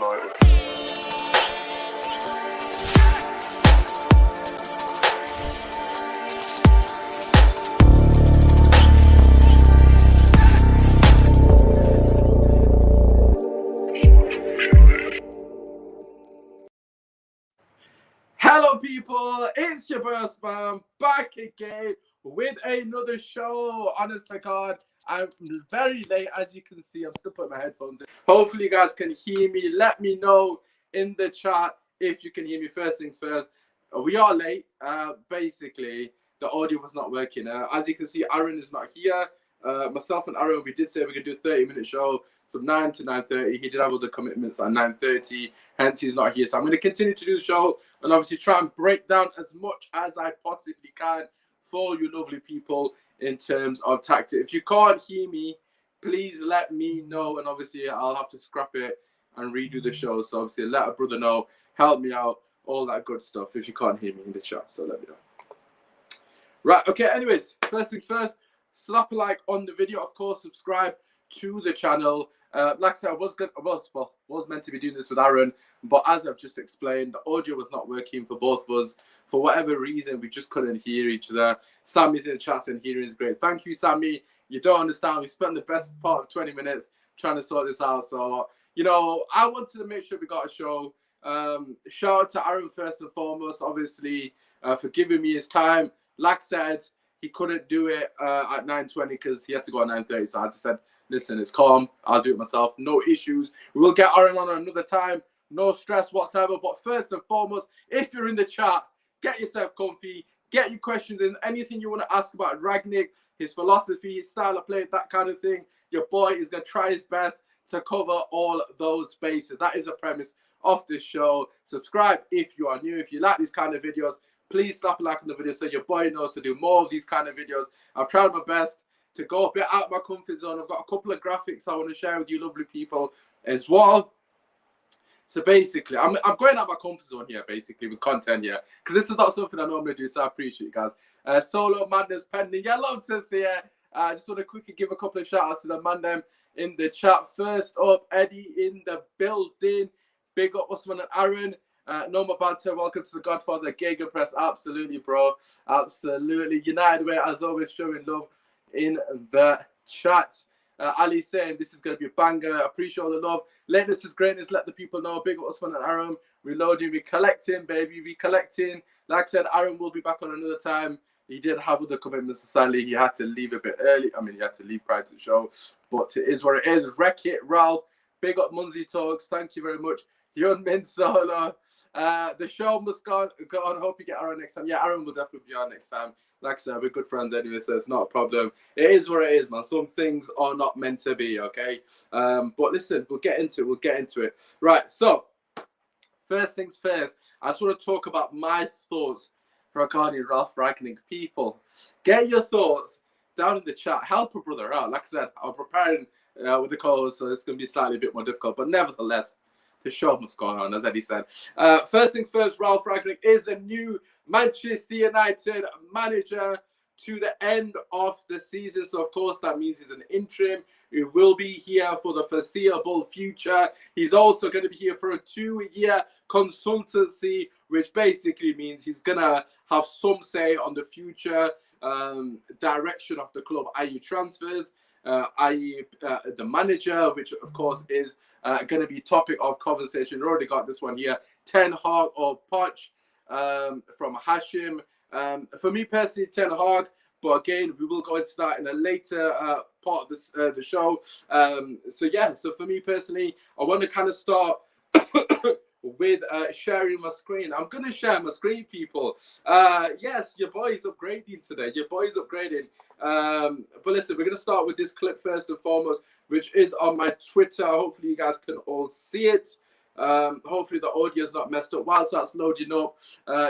United. Hello people, it's your boy Spam back again with another show. Honest to God, I'm very late, as you can see. I'm still putting my headphones in. Hopefully you guys can hear me. Let me know in the chat if you can hear me. First things first, we are late. Basically, the audio was not working. As you can see, Aaron is not here. Myself and Aaron, we did say we could do a 30-minute show. So 9 to 9:30. He did have other commitments at 9:30, hence he's not here. So I'm going to continue to do the show and obviously try and break down as much as I possibly can for you lovely people in terms of tactics. If you can't hear me, please let me know, and obviously I'll have to scrap it and redo the show. So obviously let a brother know, help me out, all that good stuff if you can't hear me in the chat. So let me know. Right, okay, anyways, first things first, slap a like on the video, of course, subscribe to the channel. Like I said, I was meant to be doing this with Aaron, but as I've just explained, the audio was not working for both of us. For whatever reason, we just couldn't hear each other. Sammy's in the chat and hearing is great. Thank you, Sammy. You don't understand. We spent the best part of 20 minutes trying to sort this out. So, you know, I wanted to make sure we got a show. Shout out to Aaron first and foremost, obviously, for giving me his time. Like I said, he couldn't do it at 9:20 because he had to go at 9:30. So I just said, listen, it's calm. I'll do it myself. No issues. We will get Aaron on another time. No stress whatsoever. But first and foremost, if you're in the chat, get yourself comfy. Get your questions in. Anything you want to ask about Ragnick, his philosophy, his style of play, that kind of thing. Your boy is going to try his best to cover all those bases. That is the premise of this show. Subscribe if you are new. If you like these kind of videos, please slap a like on the video so your boy knows to do more of these kind of videos. I've tried my best to go a bit out of my comfort zone. I've got a couple of graphics I want to share with you lovely people as well. So basically, I'm going out of my comfort zone here, basically, with content here, because this is not something I normally do, so I appreciate you guys. Solo Madness pending. Yeah, love to see it. I just want to quickly give a couple of shout-outs to the man them in the chat. First up, Eddie in the building. Big up Usman and Aaron. Norma Banter, welcome to the Godfather Gegenpress. Absolutely, bro. Absolutely. United Way, as always, showing love in the chat. Ali saying this is going to be a banger. Appreciate all the love. Latest is greatness. Let the people know. Big up Usman and Aaron. Reloading. We collecting, baby. We collecting. Like I said, Aaron will be back on another time. He did have other commitments. So sadly, he had to leave a bit early. I mean, he had to leave prior to the show. But it is what it is. Wreck it, Ralph. Big up Munzie Talks. Thank you very much. Young Min Solo. The show must go on. Hope you get Aaron next time. Yeah, Aaron will definitely be on next time. Like I said, we're good friends anyway, so it's not a problem. It is what it is, man. Some things are not meant to be, okay? But listen, we'll get into it. We'll get into it. Right, so first things first, I just want to talk about my thoughts regarding Ralf Rangnick. People, get your thoughts down in the chat. Help a brother out. Like I said, I'm preparing with the calls, so it's going to be slightly a bit more difficult. But nevertheless, the show must go on, as Eddie said. First things first, Ralf Rangnick is the new Manchester United manager to the end of the season. So, of course, that means he's an interim. He will be here for the foreseeable future. He's also going to be here for a 2-year consultancy, which basically means he's going to have some say on the future direction of the club, i.e. transfers, i.e. the manager, which, of course, is going to be topic of conversation. We already got this one here. Ten Hag or Poch from Hashim. For me personally, Ten Hag. But again, we will go into that in a later part of this, the show. So yeah, so for me personally, I want to kind of start with sharing my screen. I'm going to share my screen, people. Yes, your boy's upgrading today. Your boy's upgrading. But listen, we're going to start with this clip first and foremost, which is on my Twitter. Hopefully you guys can all see it. Hopefully the audio is not messed up whilst that's loading up.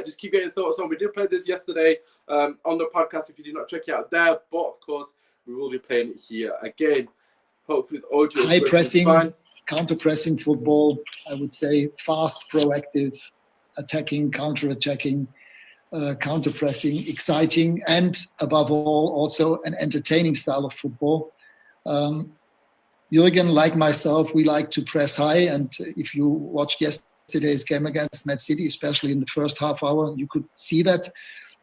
Just keep getting thoughts on. We did play this yesterday on the podcast if you did not check it out there, but of course we will be playing it here again. Hopefully the audio is high pressing, fine. counter-pressing football, I would say fast, proactive, attacking, counter-attacking, counter-pressing, exciting, and above all also an entertaining style of football. Jürgen, like myself, we like to press high. And if you watched yesterday's game against Man City, especially in the first half hour, you could see that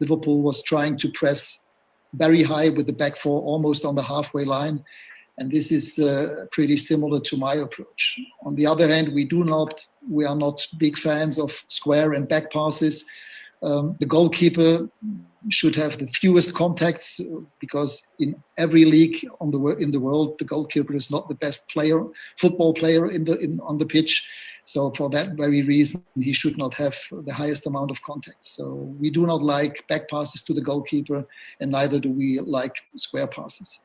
Liverpool was trying to press very high with the back four almost on the halfway line. And this is pretty similar to my approach. On the other hand, we are not big fans of square and back passes. The goalkeeper should have the fewest contacts because in every league in the world, the goalkeeper is not the best football player on the pitch. So for that very reason, he should not have the highest amount of contacts. So we do not like back passes to the goalkeeper, and neither do we like square passes.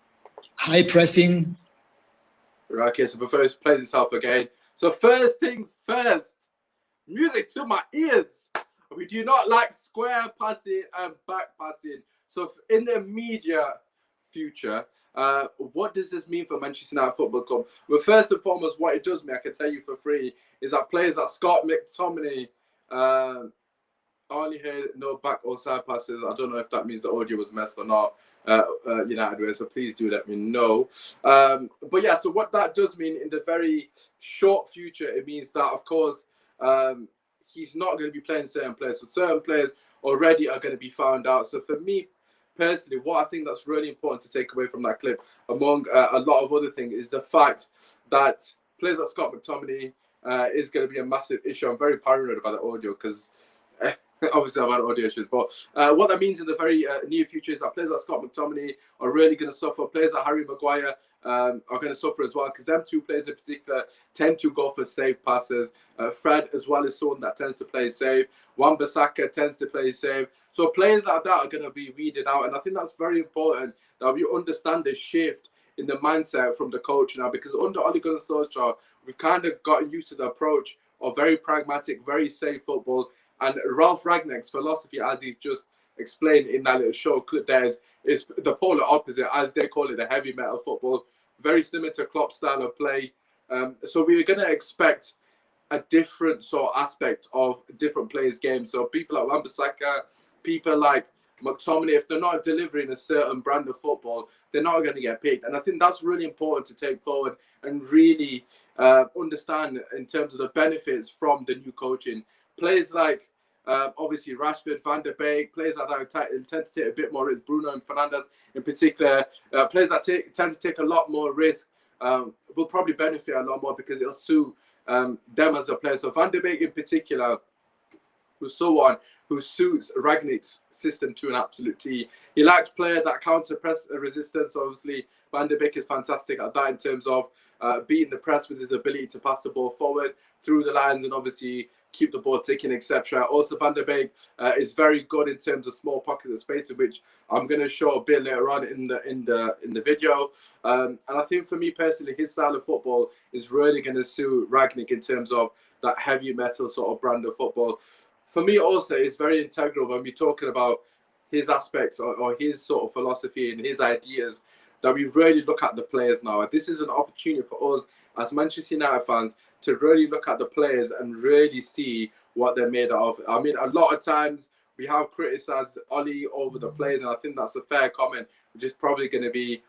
High pressing. Right, okay, so before it plays itself again. So first things first, music to my ears. We do not like square passing and back passing. So in the immediate future, what does this mean for Manchester United Football Club? Well, first and foremost, what it does mean, I can tell you for free, is that players like Scott McTominay only heard no back or side passes. I don't know if that means the audio was messed or not. United way, so please do let me know. But yeah, so what that does mean in the very short future, it means that of course he's not going to be playing certain players. So certain players already are going to be found out. So for me personally, what I think that's really important to take away from that clip, among a lot of other things, is the fact that players like Scott McTominay is going to be a massive issue. I'm very paranoid about the audio because obviously I've had audio issues, but what that means in the very near future is that players like Scott McTominay are really going to suffer. Players like Harry Maguire are going to suffer as well, because them two players in particular tend to go for safe passes. Fred as well is someone that tends to play safe. Wan-Bissaka tends to play safe. So players like that are going to be weeded out, and I think that's very important that we understand the shift in the mindset from the coach now, because under Ole Gunnar Solskjaer, we've kind of gotten used to the approach of very pragmatic, very safe football. And Ralf Rangnick's philosophy, as he just explained in that little show clip there, is the polar opposite, as they call it, the heavy metal football, very similar to Klopp's style of play. So we're going to expect a different sort of aspect of different players' games. So people like Wan-Bissaka, people like McTominay, if they're not delivering a certain brand of football, they're not going to get picked. And I think that's really important to take forward and really understand in terms of the benefits from the new coaching. Players like obviously Rashford, Van der Beek, players like that tend to take a bit more risk. Bruno and Fernandes in particular, players that tend to take a lot more risk will probably benefit a lot more because it'll suit them as a player. So Van der Beek in particular, who's someone who suits Ragnick's system to an absolute T. He likes players that counter press resistance. Obviously, Van der Beek is fantastic at that in terms of beating the press with his ability to pass the ball forward through the lines and obviously keep the ball ticking, etc. Also, Van der Beek is very good in terms of small pockets of space, which I'm going to show a bit later on in the video. And I think for me personally, his style of football is really going to suit Ragnick in terms of that heavy metal sort of brand of football. For me, also, it's very integral when we're talking about his aspects or his sort of philosophy and his ideas, that we really look at the players now. This is an opportunity for us as Manchester United fans to really look at the players and really see what they're made of. I mean, a lot of times we have criticized Oli over the players, and I think that's a fair comment, which is probably going to be,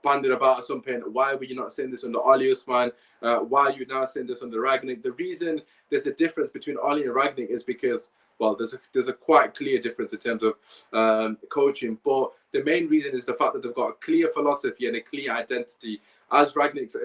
banded about at some point. Why were you not saying this under Oli Usman? Why are you now saying this under Ragnick? The reason there's a difference between Oli and Ragnick is because, well, there's a quite clear difference in terms of coaching, but the main reason is the fact that they've got a clear philosophy and a clear identity. As Ragnick,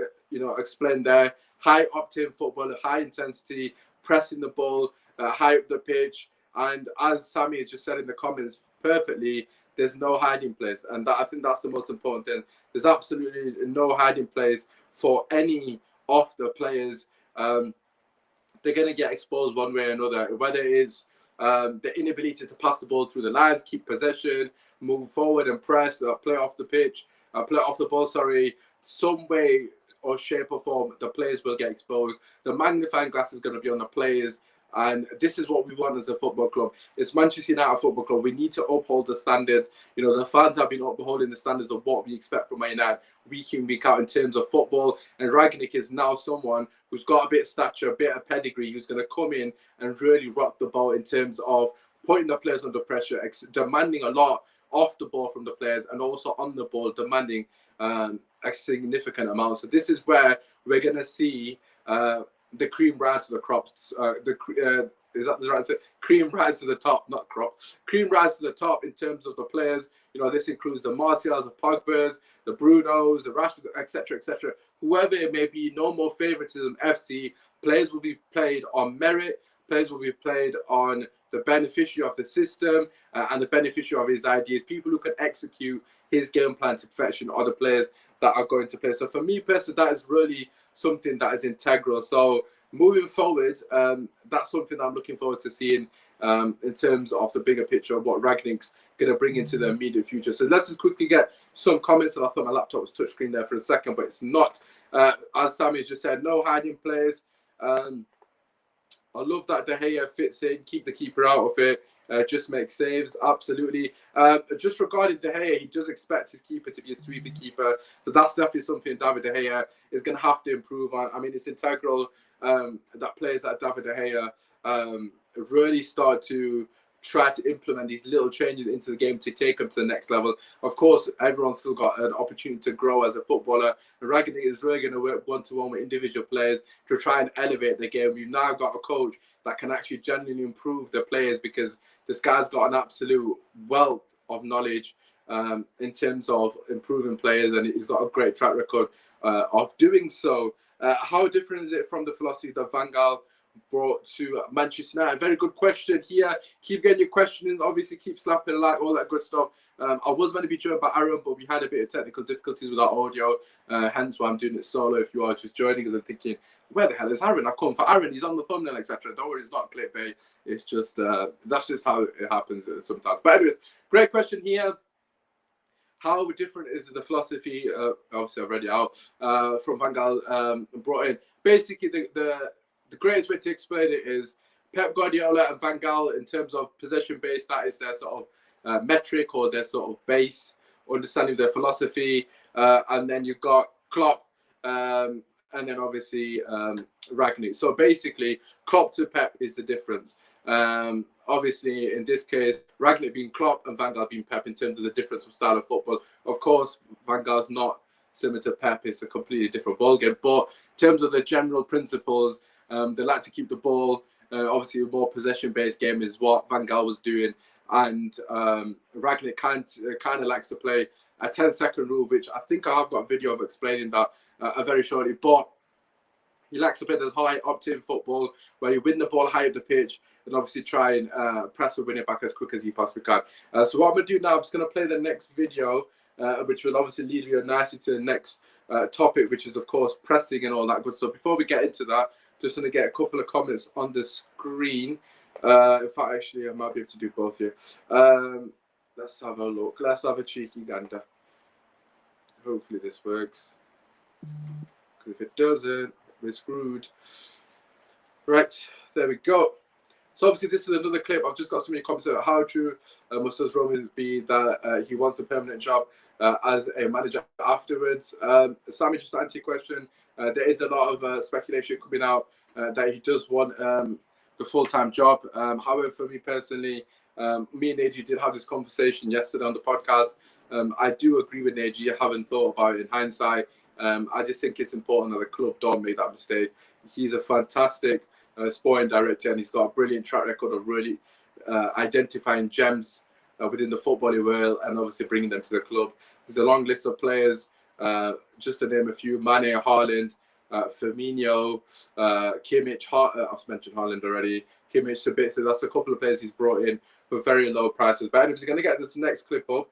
explained there, high octane football, high intensity, pressing the ball, high up the pitch, and as Sammy has just said in the comments perfectly, there's no hiding place, and I think that's the most important thing. There's absolutely no hiding place for any of the players. They're going to get exposed one way or another, whether it is the inability to pass the ball through the lines, keep possession, move forward and press, play off the pitch, play off the ball, some way or shape or form, the players will get exposed. The magnifying glass is going to be on the players, and this is what we want as a football club. It's Manchester United Football Club. We need to uphold the standards. The fans have been upholding the standards of what we expect from Man United week in, week out in terms of football, and Ragnick is now someone who's got a bit of stature, a bit of pedigree, who's going to come in and really rock the boat in terms of putting the players under pressure, demanding a lot off the ball from the players and also on the ball, demanding a significant amount. So this is where we're going to see the cream rise to the crops. Is that the right say? Cream rise to the top, not crop. Cream rise to the top in terms of the players. You know, this includes the Martials, the Pogbas, the Brunos, the Rashford, etc., etc. Whoever it may be, no more favoritism. FC players will be played on merit. Players will be played on the beneficiary of the system and the beneficiary of his ideas. People who can execute his game plan to perfection are the players that are going to play. So for me personally, that is really something that is integral. So moving forward, that's something I'm looking forward to seeing in terms of the bigger picture of what Ragnick's going to bring into the immediate future. So let's just quickly get some comments. And I thought my laptop was touchscreen there for a second, but it's not. As Sammy just said, no hiding players. I love that De Gea fits in, keep the keeper out of it, just make saves, absolutely. Just regarding De Gea, he does expect his keeper to be a sweeping keeper, so that's definitely something David De Gea is going to have to improve on. I mean, it's integral that players like David De Gea really start to try to implement these little changes into the game to take them to the next level. Of course, everyone's still got an opportunity to grow as a footballer. And Ragnick is really going to work one-to-one with individual players to try and elevate the game. We've now got a coach that can actually genuinely improve the players because this guy's got an absolute wealth of knowledge in terms of improving players, and he's got a great track record of doing so. How different is it from the philosophy that Van Gaal brought to Manchester United? Very good question here. Keep getting your question in. Obviously, keep slapping a like, all that good stuff. I was going to be joined by Aaron, but we had a bit of technical difficulties with our audio, hence why I'm doing it solo. If you are just joining us and thinking, where the hell is Aaron? I've come for Aaron. He's on the thumbnail, etc. Don't worry, it's not clickbait. It's just that's just how it happens sometimes. But anyways, great question here. How different is the philosophy? Obviously, I've read it out from Van Gaal brought in. Basically, the greatest way to explain it is Pep Guardiola and Van Gaal, in terms of possession-based, that is their sort of metric or their sort of base understanding of their philosophy. And then you've got Klopp and then obviously Ragnick. So basically, Klopp to Pep is the difference. Obviously, in this case, Ragnick being Klopp and Van Gaal being Pep in terms of the difference of style of football. Of course, Van Gaal's not similar to Pep. It's a completely different ballgame. But in terms of the general principles, they like to keep the ball. Obviously, a more possession-based game is what Van Gaal was doing. And Ragnick kind of likes to play a 10-second rule, which I think I have got a video of explaining that very shortly. But he likes to play this high opt-in football where you win the ball high up the pitch and obviously try and press and win it back as quick as you possibly can. So what I'm going to do now, I'm just going to play the next video, which will obviously lead you nicely to the next topic, which is, of course, pressing and all that good stuff. Before we get into that, just going to get a couple of comments on the screen. In fact, actually, I might be able to do both here. Let's have a look. Let's have a cheeky gander. Hopefully this works. Because if it doesn't, we're screwed. Right, there we go. So obviously this is another clip. I've just got so many comments about how true must his Roman be that he wants a permanent job as a manager afterwards. Sammy, just to answer your question, there is a lot of speculation coming out that he does want the full-time job. However, for me personally, me and Neji did have this conversation yesterday on the podcast. I do agree with Neji. I haven't thought about it in hindsight. I just think it's important that the club don't make that mistake. He's a fantastic sporting director, and he's got a brilliant track record of really identifying gems within the footballing world and obviously bringing them to the club. There's a long list of players, just to name a few: Mane, Haaland, Firmino, Kimmich. I've mentioned Haaland already. Kimmich, Sabitzer. That's a couple of players he's brought in for very low prices. But anyways, we're going to get this next clip up,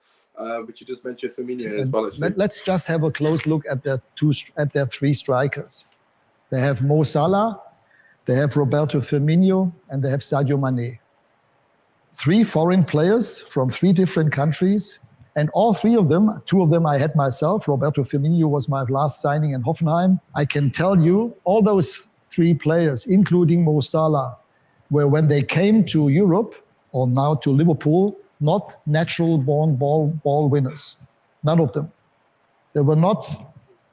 which you just mentioned Firmino as well. Let's just have a close look at their three strikers. They have Mo Salah, they have Roberto Firmino, and they have Sadio Mane. Three foreign players from three different countries, and all three of them, two of them I had myself. Roberto Firmino was my last signing in Hoffenheim. I can tell you, all those three players, including Mo Salah, were, when they came to Europe, or now to Liverpool, not natural-born ball winners. None of them. They were not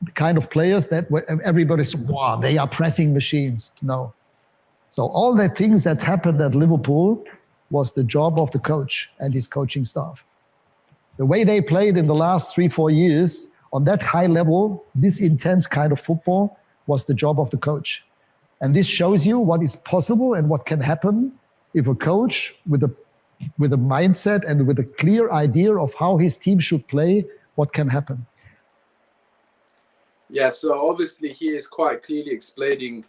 the kind of players that everybody said, wow, they are pressing machines. No. So all the things that happened at Liverpool was the job of the coach and his coaching staff. The way they played in the last 3-4 years on that high level, this intense kind of football was the job of the coach. And this shows you what is possible and what can happen if a coach with a mindset and with a clear idea of how his team should play, what can happen. Yeah, so obviously he is quite clearly explaining,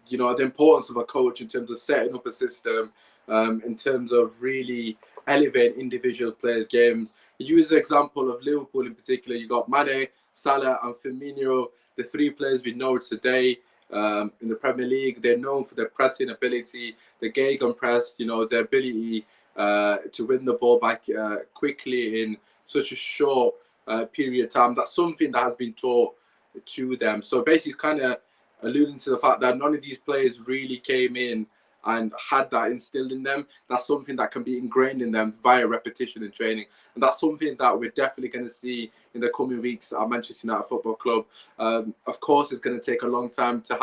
you know, the importance of a coach in terms of setting up a system, in terms of really elevating individual players' games. He used the example of Liverpool in particular. You got Mane, Salah, and Firmino, the three players we know today in the Premier League. They're known for their pressing ability, the gegenpress, you know, their ability to win the ball back quickly in such a short period of time. That's something that has been taught to them. So basically, it's kind of alluding to the fact that none of these players really came in and had that instilled in them. That's something that can be ingrained in them via repetition and training. And that's something that we're definitely going to see in the coming weeks at Manchester United Football Club. Of course, it's going to take a long time to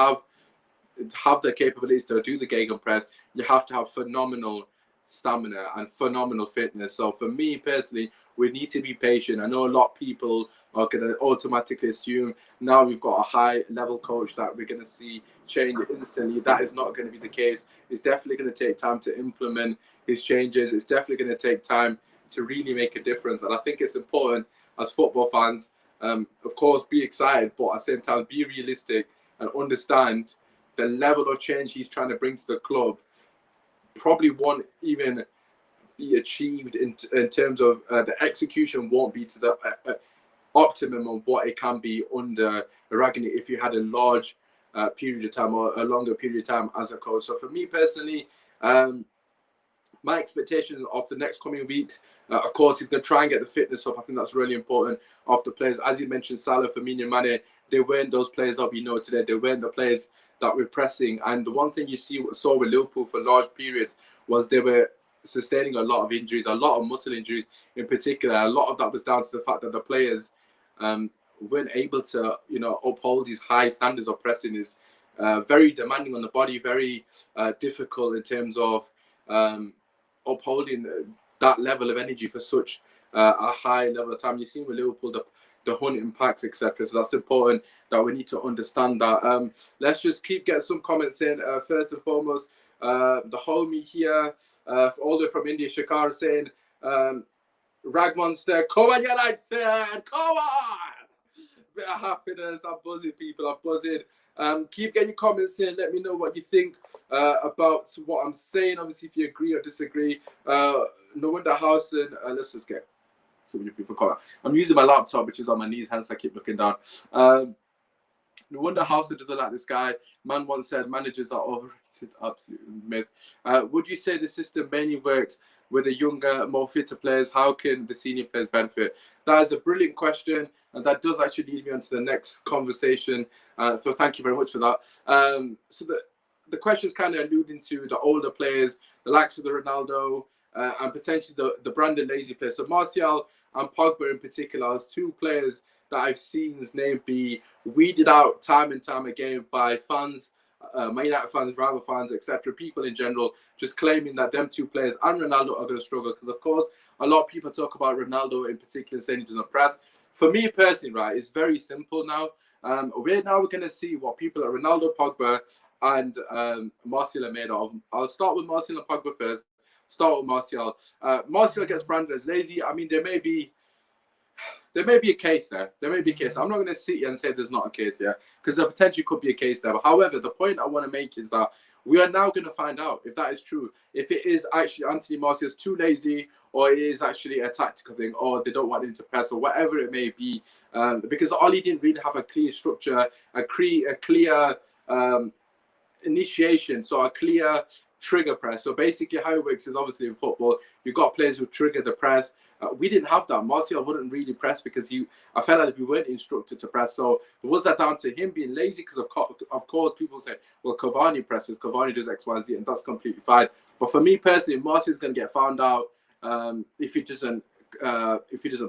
have the capabilities to do the gegenpress. You have to have phenomenal stamina and phenomenal fitness. So for me personally, we need to be patient. I know a lot of people are going to automatically assume now we've got a high level coach that we're going to see change instantly. That is not going to be the case. It's definitely going to take time to implement his changes. It's definitely going to take time to really make a difference. And I think it's important as football fans, of course, be excited, but at the same time, be realistic and understand the level of change he's trying to bring to the club probably won't even be achieved in terms of the execution won't be to the optimum of what it can be under Ragnick if you had a large period of time or a longer period of time as a coach. So for me personally, my expectation of the next coming weeks, of course, he's going to try and get the fitness up. I think that's really important of the players. As you mentioned, Salah, Firmino, Mane, they weren't those players that we know today. They weren't the players that we're pressing. And the one thing you saw with Liverpool for large periods was they were sustaining a lot of injuries, a lot of muscle injuries in particular. A lot of that was down to the fact that the players weren't able to, you know, uphold these high standards of pressing. Is very demanding on the body, very difficult in terms of upholding that level of energy for such a high level of time. You've seen with Liverpool the hunt impacts, etc. So that's important that we need to understand that. Let's just keep getting some comments in. First and foremost, the homie here, all the way from India, Shakar, saying, Rag Monster, come on, United, come on! Bit of happiness. I'm buzzing, people. I'm buzzing. Keep getting your comments in. Let me know what you think about what I'm saying. Obviously, if you agree or disagree. No wonder Housen. Let's just get so many people comment. I'm using my laptop, which is on my knees, hence I keep looking down. No wonder Housen doesn't like this guy. Man once said managers are overrated. Absolute myth. Would you say the system mainly works with the younger, more fitter players? How can the senior players benefit? That is a brilliant question, and that does actually lead me on to the next conversation. So thank you very much for that. So the question is kind of alluding to the older players, the likes of the Ronaldo, and potentially the branded lazy players. So Martial and Pogba in particular as two players that I've seen his name be weeded out time and time again by fans, Man United fans, rival fans, etc. People in general, just claiming that them two players and Ronaldo are going to struggle. Because of course, a lot of people talk about Ronaldo in particular, saying he doesn't press. For me personally, right, it's very simple now. We're going to see what people like Ronaldo, Pogba, and Martial are made of. I'll start with Martial and Pogba first. Start with Martial. Martial gets branded as lazy. I mean, there may be a case there. There may be a case. I'm not going to sit here and say there's not a case here, because there potentially could be a case there. But however, the point I want to make is that we are now going to find out if that is true. If it is actually Anthony Martial's too lazy, or it is actually a tactical thing, or they don't want him to press, or whatever it may be. Because Oli didn't really have a clear structure, a clear initiation, so a clear trigger press. So basically how it works is obviously in football, you've got players who trigger the press. We didn't have that. Martial wouldn't really press because I felt like we weren't instructed to press. So was that down to him being lazy? Because of course people say, well, Cavani presses, Cavani does X, Y, and Z, and that's completely fine. But for me personally, Martial's going to get found out if he doesn't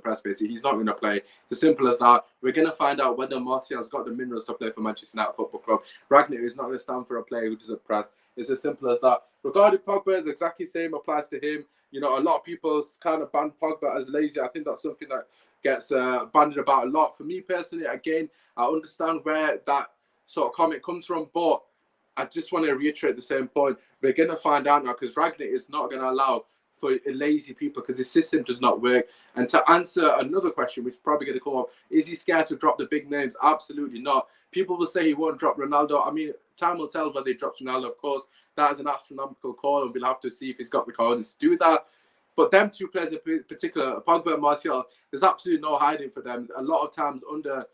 press. Basically, he's not going to play. It's as simple as that. We're going to find out whether Martial's got the minerals to play for Manchester United Football Club. Ragnick is not going to stand for a player who doesn't press. It's as simple as that. Regarding Pogba, it's exactly the same applies to him. You know, a lot of people kind of ban Pogba as lazy. I think that's something that gets bandied about a lot. For me personally, again, I understand where that sort of comment comes from, but I just want to reiterate the same point. We're going to find out now, because Ragnick is not going to allow for lazy people, because his system does not work. And to answer another question, which is probably going to come up, is he scared to drop the big names? Absolutely not. People will say he won't drop Ronaldo. I mean, time will tell whether he drops Ronaldo, of course. That is an astronomical call, and we'll have to see if he's got the confidence to do that. But them two players in particular, Pogba and Martial, there's absolutely no hiding for them. A lot of times under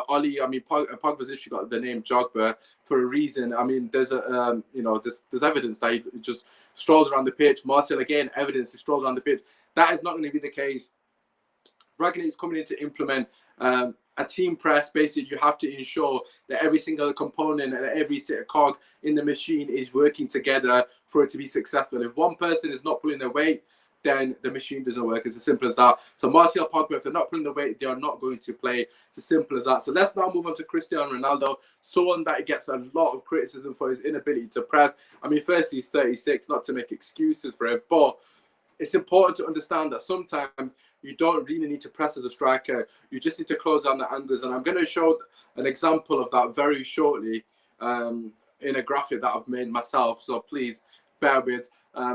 Oli, I mean, Pogba's actually got the name Jogba for a reason. I mean, there's a there's evidence that he just strolls around the pitch. Martial, again, evidence he strolls around the pitch. That is not going to be the case. Ragnick is coming in to implement a team press. Basically, you have to ensure that every single component and every cog in the machine is working together for it to be successful. If one person is not pulling their weight, then the machine doesn't work. It's as simple as that. So Martial, Pogba, if they're not pulling the weight, they are not going to play. It's as simple as that. So let's now move on to Cristiano Ronaldo, someone that gets a lot of criticism for his inability to press. I mean, firstly, he's 36, not to make excuses for it, but it's important to understand that sometimes you don't really need to press as a striker. You just need to close down the angles. And I'm going to show an example of that very shortly in a graphic that I've made myself. So please bear with.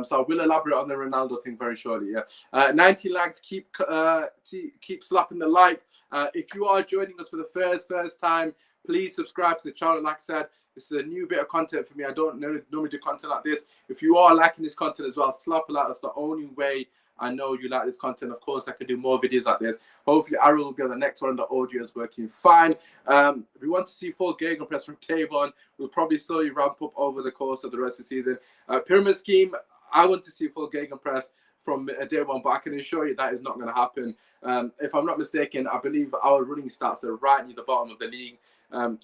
So I will elaborate on the Ronaldo thing very shortly. Yeah, 90 likes. Keep slapping the like. If you are joining us for the first time, please subscribe to the channel. Like I said, this is a new bit of content for me. I don't normally do content like this. If you are liking this content as well, slap a like. That's the only way I know you like this content. Of course, I can do more videos like this. Hopefully, Arrow will be on the next one and the audio is working fine. We want to see full gegenpress from day one. We'll probably slowly ramp up over the course of the rest of the season. Pyramid scheme, I want to see full gegenpress from day one, but I can assure you that is not going to happen. If I'm not mistaken, I believe our running stats are right near the bottom of the league,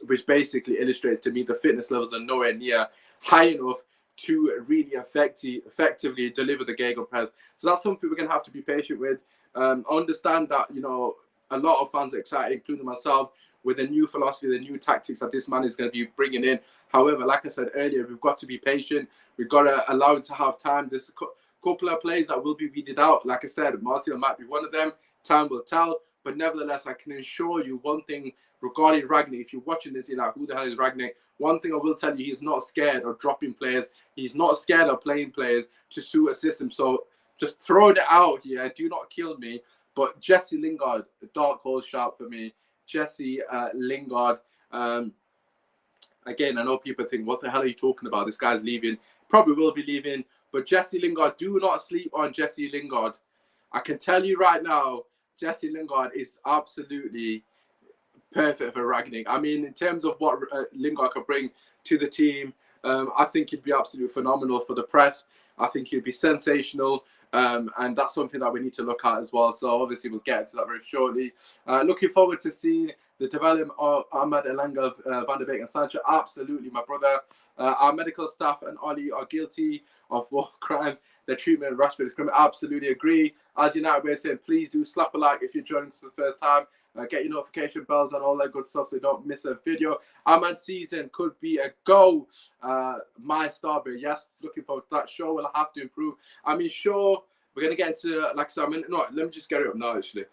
which basically illustrates to me the fitness levels are nowhere near high enough to really effectively deliver the gegenpress. So that's something we're going to have to be patient with. I understand that, you know, a lot of fans are excited, including myself, with the new philosophy, the new tactics that this man is going to be bringing in. However, like I said earlier, we've got to be patient. We've got to allow him to have time. There's a couple of plays that will be weeded out. Like I said, Martial might be one of them. Time will tell. But nevertheless, I can assure you one thing regarding Ragnick. If you're watching this, you're like, who the hell is Ragnick? One thing I will tell you, he's not scared of dropping players. He's not scared of playing players to suit a system. So just throwing it out here. Do not kill me. But Jesse Lingard, a dark horse shout for me. Jesse Lingard. Again, I know people think, what the hell are you talking about? This guy's leaving. Probably will be leaving. But Jesse Lingard, do not sleep on Jesse Lingard. I can tell you right now, Jesse Lingard is absolutely perfect for Ragnick. I mean, in terms of what Lingard could bring to the team, I think he'd be absolutely phenomenal for the press. I think he'd be sensational. And that's something that we need to look at as well. So obviously we'll get to that very shortly. Looking forward to seeing the development of Ahmad Elanga, Van der Beek and Sancho. Absolutely, my brother. Our medical staff and Oli are guilty of war crimes. Their treatment of Rashford is criminal. Absolutely agree. As United we're saying, please do slap a like if you're joining us for the first time. Get your notification bells and all that good stuff so you don't miss a video. Ahmad's season could be a go. My Starberry, yes, looking forward to that. Show will have to improve. I mean, sure, we're going to get into, like I said, no, let me just get it up now, actually.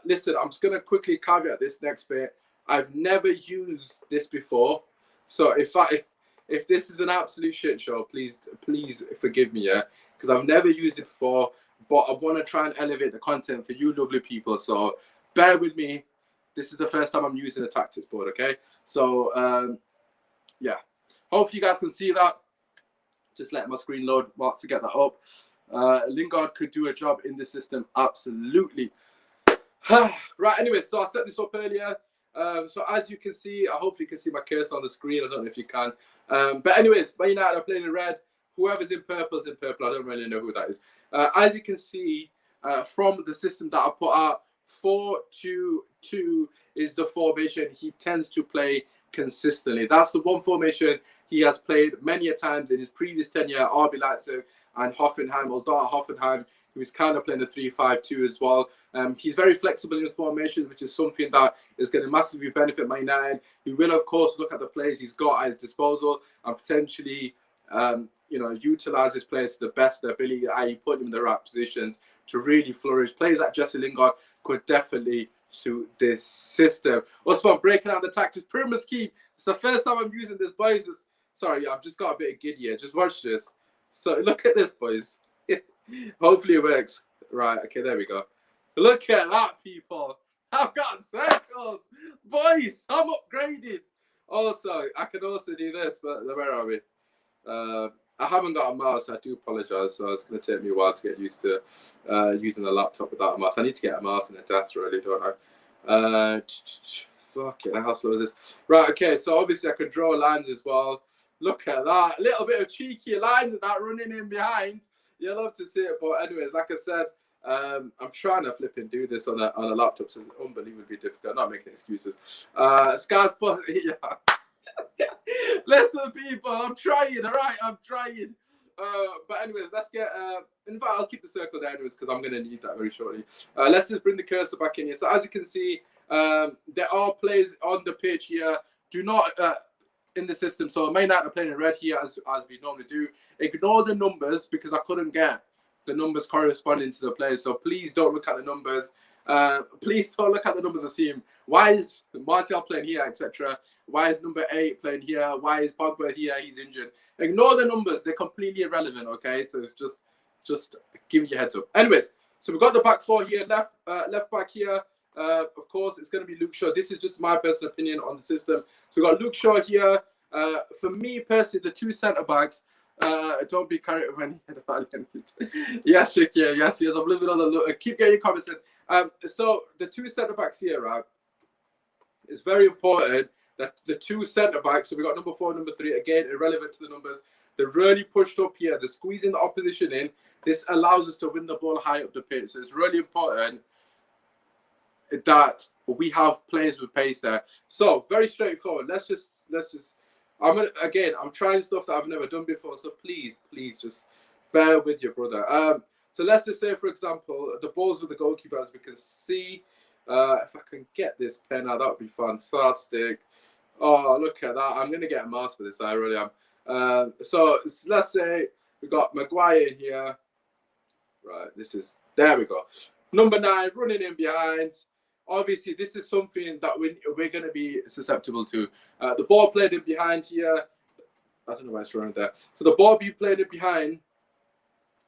Listen, I'm just going to quickly caveat this next bit. I've never used this before. So if this is an absolute shit show, please forgive me, yeah? Because I've never used it before, but I want to try and elevate the content for you lovely people. So bear with me. This is the first time I'm using a tactics board, okay? So, yeah. Hopefully you guys can see that. Just let my screen load once to get that up. Lingard could do a job in the system, absolutely. Right, anyway, so I set this up earlier. So as you can see, I hope you can see my cursor on the screen. I don't know if you can. But anyways, Man United are playing in red. Whoever's in purple is in purple. I don't really know who that is. As you can see from the system that I put out, 4-2-2 is the formation he tends to play consistently. That's the one formation he has played many a times in his previous tenure at RB Leipzig and Hoffenheim. Although at Hoffenheim, he was kind of playing the 3-5-2 as well. He's very flexible in his formation, which is something that is going to massively benefit Man United. He will, of course, look at the players he's got at his disposal and potentially you know, utilize his players to the best of their ability, i.e. put them in the right positions to really flourish. Players like Jesse Lingard could definitely suit this system. Osman, breaking out the tactics. Pyramid scheme. It's the first time I'm using this, boys. Sorry, I've just got a bit of giddy here. Just watch this. So look at this, boys. Hopefully it works. Right, okay, there we go. Look at that, people. I've got circles. Boys, I'm upgraded. Also, I can also do this, but where are we? I haven't got a mouse. I do apologize. So it's going to take me a while to get used to using a laptop without a mouse. I need to get a mouse and a desk, really, don't I? Fuck it, how slow is this? Right, okay, so obviously I can draw lines as well. Look at that. A little bit of cheeky lines and that running in behind. You'll love to see it. But anyways, like I said, I'm trying to flip and do this on a laptop, so it's unbelievably difficult. I'm not making excuses. Sky's positive. Yeah. Listen, people, I'm trying, all right? I'm trying. But anyways, let's get... in fact, I'll keep the circle there anyways, because I'm going to need that very shortly. Let's just bring the cursor back in here. So as you can see, there are players on the pitch here. Do not... in the system, so Man United are playing in red here as we normally do. Ignore the numbers because I couldn't get the numbers corresponding to the players, so please don't look at the numbers. Please don't look at the numbers and see why is Martial playing here, etc. Why is number 8 playing here? Why is Pogba here? He's injured. Ignore the numbers; they're completely irrelevant. Okay, so it's just giving you a heads up. Anyways, so we've got the back four here, left back here. Of course, it's going to be Luke Shaw. This is just my personal opinion on the system. So we've got Luke Shaw here. For me personally, the two centre backs. Don't be carried away. Yes, Shakir. Yes. I'm living on the look. Keep getting your comments in. So the two centre backs here, right? It's very important that the two centre backs. So we got number 4, number 3. Again, irrelevant to the numbers. They're really pushed up here. They're squeezing the opposition in. This allows us to win the ball high up the pitch. So it's really important that we have players with pace there. So very straightforward. Let's just I'm trying stuff that I've never done before, so please just bear with your brother. So let's just say, for example, the ball's with the goalkeeper, as we can see. If I can get this pen out, that would be fantastic. Oh, look at that. I'm gonna get a mouse for this, I really am. So let's say we got Maguire in here. Right, there we go. Number 9 running in behind. Obviously, this is something that we're going to be susceptible to. The ball played in behind here. I don't know why it's running there. So the ball being played in behind,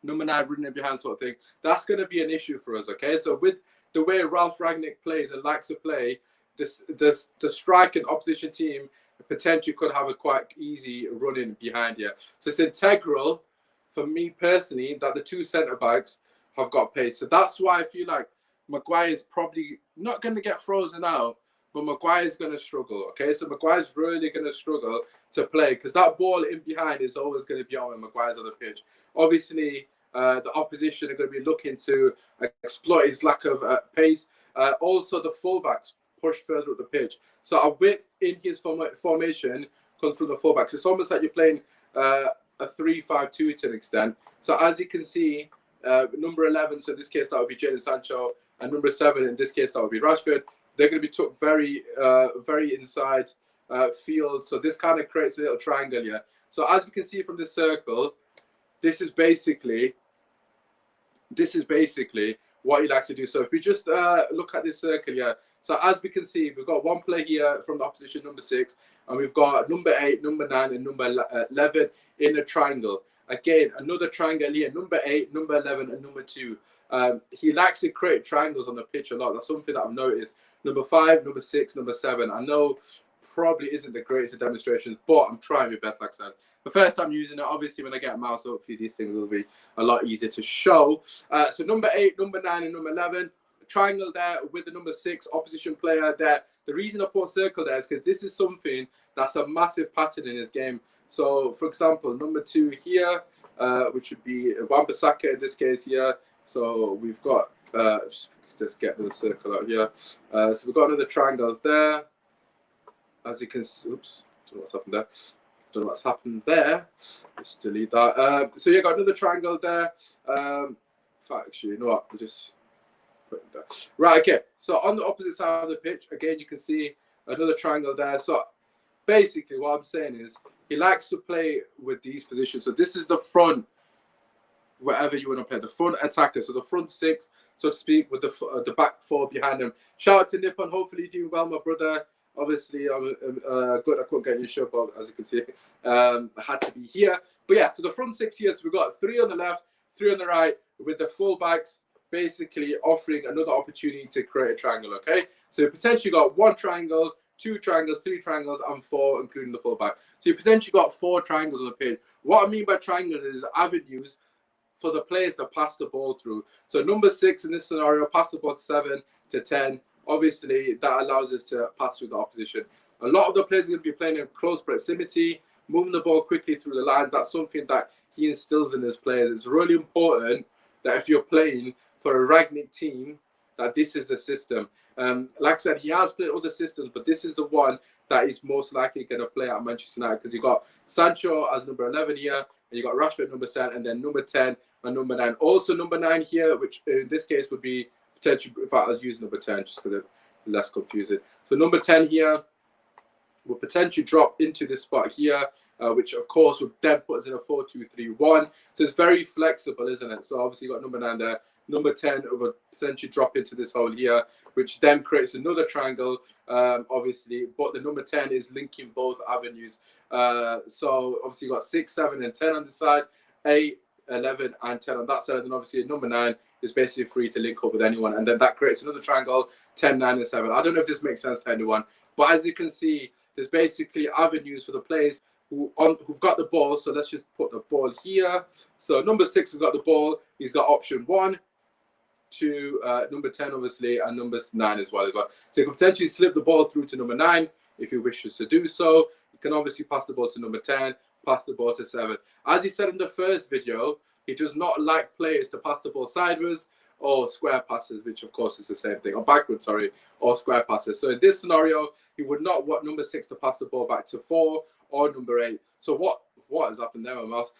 number 9 running in behind sort of thing, that's going to be an issue for us, okay? So with the way Ralf Rangnick plays and likes to play, the striking opposition team potentially could have a quite easy run in behind here. So it's integral for me personally that the two centre-backs have got pace. So that's why I feel like Maguire is probably not going to get frozen out, but Maguire's going to struggle, okay? So Maguire's really going to struggle to play because that ball in behind is always going to be on when Maguire's on the pitch. Obviously, the opposition are going to be looking to exploit his lack of pace. Also, the fullbacks push further up the pitch. So a width in his formation comes from the fullbacks. It's almost like you're playing a 3-5-2 to an extent. So as you can see, number 11, so in this case, that would be Jadon Sancho, and number 7, in this case, that would be Rashford. They're going to be took very inside field. So this kind of creates a little triangle here. So as we can see from this circle, this is basically what he likes to do. So if we just look at this circle here, so as we can see, we've got one player here from the opposition, number 6, and we've got number 8, number 9, and number 11 in a triangle. Again, another triangle here, number 8, number 11, and number 2. He likes to create triangles on the pitch a lot. That's something that I've noticed. Number 5, number 6, number 7. I know probably isn't the greatest of demonstrations, but I'm trying my best, like I said. The first time using it, obviously, when I get a mouse, hopefully these things will be a lot easier to show. So number 8, number 9, and number 11. Triangle there with the number 6 opposition player there. The reason I put a circle there is because this is something that's a massive pattern in this game. So, for example, number 2 here, which would be Wan-Bissaka in this case here. So we've got, just get the circle out here. So we've got another triangle there. As you can see, oops, don't know what's happened there. Don't know what's happened there. Just delete that. So you got another triangle there. Actually, you know what? We'll just put it there. Right, okay. So on the opposite side of the pitch, again, you can see another triangle there. So basically what I'm saying is he likes to play with these positions. So this is the front, wherever you want to play, the front attacker. So the front six, so to speak, with the back four behind him. Shout out to Nippon. Hopefully you're doing well, my brother. Obviously, I'm good. I couldn't get your show, but as you can see, I had to be here. But yeah, so the front six here, so we've got 3 on the left, 3 on the right, with the fullbacks basically offering another opportunity to create a triangle, okay? So you potentially got 1 triangle, 2 triangles, 3 triangles, and 4, including the fullback. So you potentially got 4 triangles on the pitch. What I mean by triangles is avenues for the players to pass the ball through. So number 6 in this scenario, pass the ball to 7 to 10. Obviously, that allows us to pass through the opposition. A lot of the players are going to be playing in close proximity, moving the ball quickly through the lines. That's something that he instills in his players. It's really important that if you're playing for a Ragnick team, that this is the system. Like I said, he has played other systems, but this is the one that is most likely going to play at Manchester United, because you got Sancho as number 11 here, and you got Rashford number 7, and then number 10 and number 9. Also number 9 here, which in this case would be potentially, in fact, I'll use number 10 just because it's less confusing. So number 10 here will potentially drop into this spot here, which of course would then put us in a 4-2-3-1. So it's very flexible, isn't it? So obviously you got number 9 there. Number 10 would potentially drop into this hole here, which then creates another triangle, obviously. But the number 10 is linking both avenues. So obviously you got 6, 7, and 10 on this side, 8, 11, and 10 on that side. And then obviously number 9 is basically free to link up with anyone. And then that creates another triangle, 10, 9, and 7. I don't know if this makes sense to anyone, but as you can see, there's basically avenues for the players who've got the ball. So let's just put the ball here. So number 6 has got the ball. He's got option 1 to number 10, obviously, and number 9 as well. So you can potentially slip the ball through to number 9 if he wishes to do so. You can obviously pass the ball to number 10, pass the ball to 7. As he said in the first video, he does not like players to pass the ball sideways or square passes, which of course is the same thing, or backwards, sorry, or square passes. So in this scenario, he would not want number 6 to pass the ball back to 4 or number 8. So what has happened there, Mouse?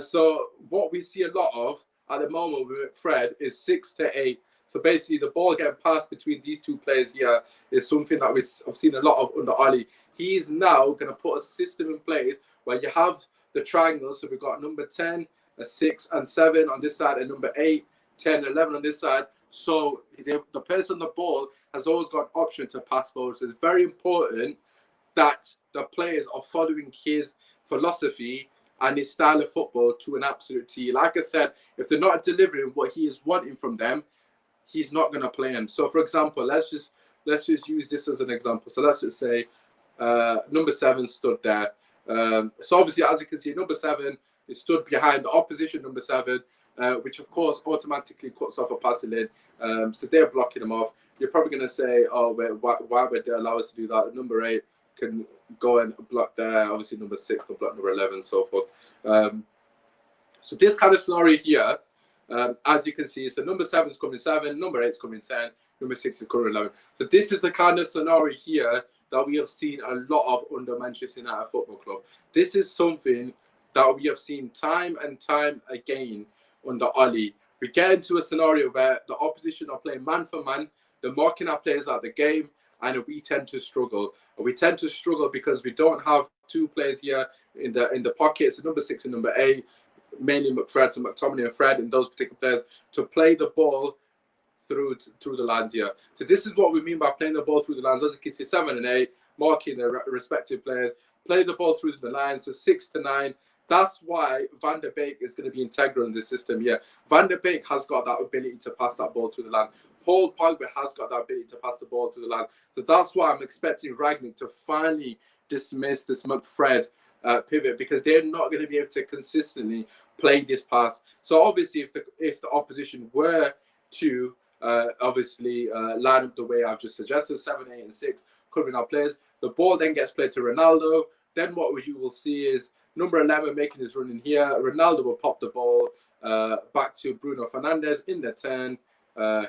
So what we see a lot of at the moment with Fred is 6 to 8. So basically the ball getting passed between these two players here is something that I've seen a lot of under Ali. He's now going to put a system in place where you have the triangles. So we've got number 10, 6, and 7 on this side, and number 8, 10, 11 on this side. So the person on the ball has always got an option to pass forward. So it's very important that the players are following his philosophy and his style of football to an absolute T. Like I said, if they're not delivering what he is wanting from them, he's not going to play them. So for example, let's just use this as an example. So let's just say number 7 stood there. So obviously, as you can see, number 7 is stood behind the opposition number 7, which of course automatically cuts off a passing lane. So they're blocking him off. You're probably going to say, oh, why would they allow us to do that? Number 8 can go and block there. Obviously, number 6 can block number 11 and so forth. So this kind of scenario here, as you can see, so number 7 is coming 7, number 8 is coming 10, number 6 is coming 11. So this is the kind of scenario here that we have seen a lot of under Manchester United Football Club. This is something that we have seen time and time again under Ali. We get into a scenario where the opposition are playing man for man, they're marking our players out the game, and we tend to struggle. We tend to struggle because we don't have 2 players here in the pockets, so number 6 and number 8, mainly McFred, so McTominay and Fred, and those particular players, to play the ball through the lines here. So this is what we mean by playing the ball through the lines. As you can see, 7 and 8, marking their respective players, play the ball through the lines, so 6 to 9. That's why Van der Beek is going to be integral in this system here. Van der Beek has got that ability to pass that ball through the line. Paul Pogba has got that ability to pass the ball through the line. So that's why I'm expecting Ragnick to finally dismiss this McFred pivot, because they're not going to be able to consistently play this pass. So obviously, if the opposition were to line up the way I've just suggested, 7, 8, and 6 covering our players, the ball then gets played to Ronaldo. Then what you will see is number 11 making his run in here. Ronaldo will pop the ball back to Bruno Fernandes in the 10.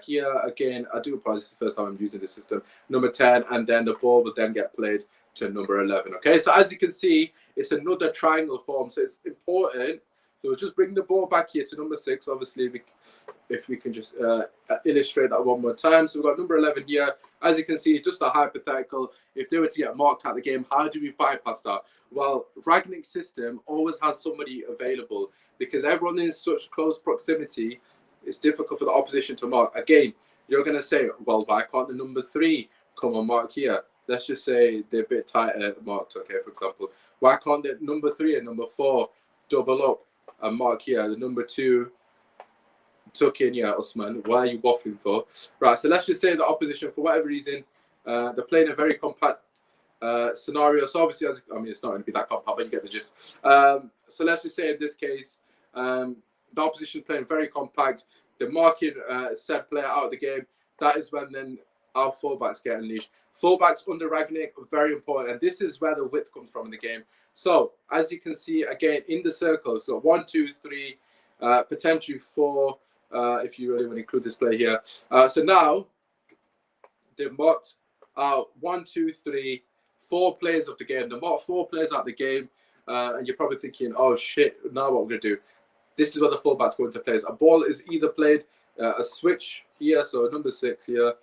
Here again, I do apologize, it's the first time I'm using this system. Number 10, and then the ball will then get played to number 11. Okay, so as you can see, it's another triangle form, so it's important. So we'll just bring the ball back here to number 6. Obviously, if we can just illustrate that one more time. So we've got number 11 here. As you can see, just a hypothetical. If they were to get marked out the game, how do we bypass that? Well, Ragnick's system always has somebody available because everyone is in such close proximity. It's difficult for the opposition to mark. Again, you're going to say, well, why can't the number 3 come and mark here? Let's just say they're a bit tighter marked, okay, for example. Why can't the number 3 and number 4 double up and mark here? The number 2 tuck in, yeah, Usman. Why are you waffling for? Right, so let's just say the opposition, for whatever reason, they're playing a very compact scenario. So obviously, I mean, it's not going to be that compact, but you get the gist. So let's just say in this case, the opposition is playing very compact. They're marking said player out of the game. That is when then our fullbacks get unleashed. Fullbacks under Ragnick are very important, and this is where the width comes from in the game. So as you can see, again, in the circle, so 1, 2, 3, potentially 4, if you really want to include this play here. So now they've marked 1, 2, 3, 4 players of the game. They marked 4 players out of the game, and you're probably thinking, oh shit, now what we're going to do? This is where the fullbacks go into place. A ball is either played a switch here, so number 6 here,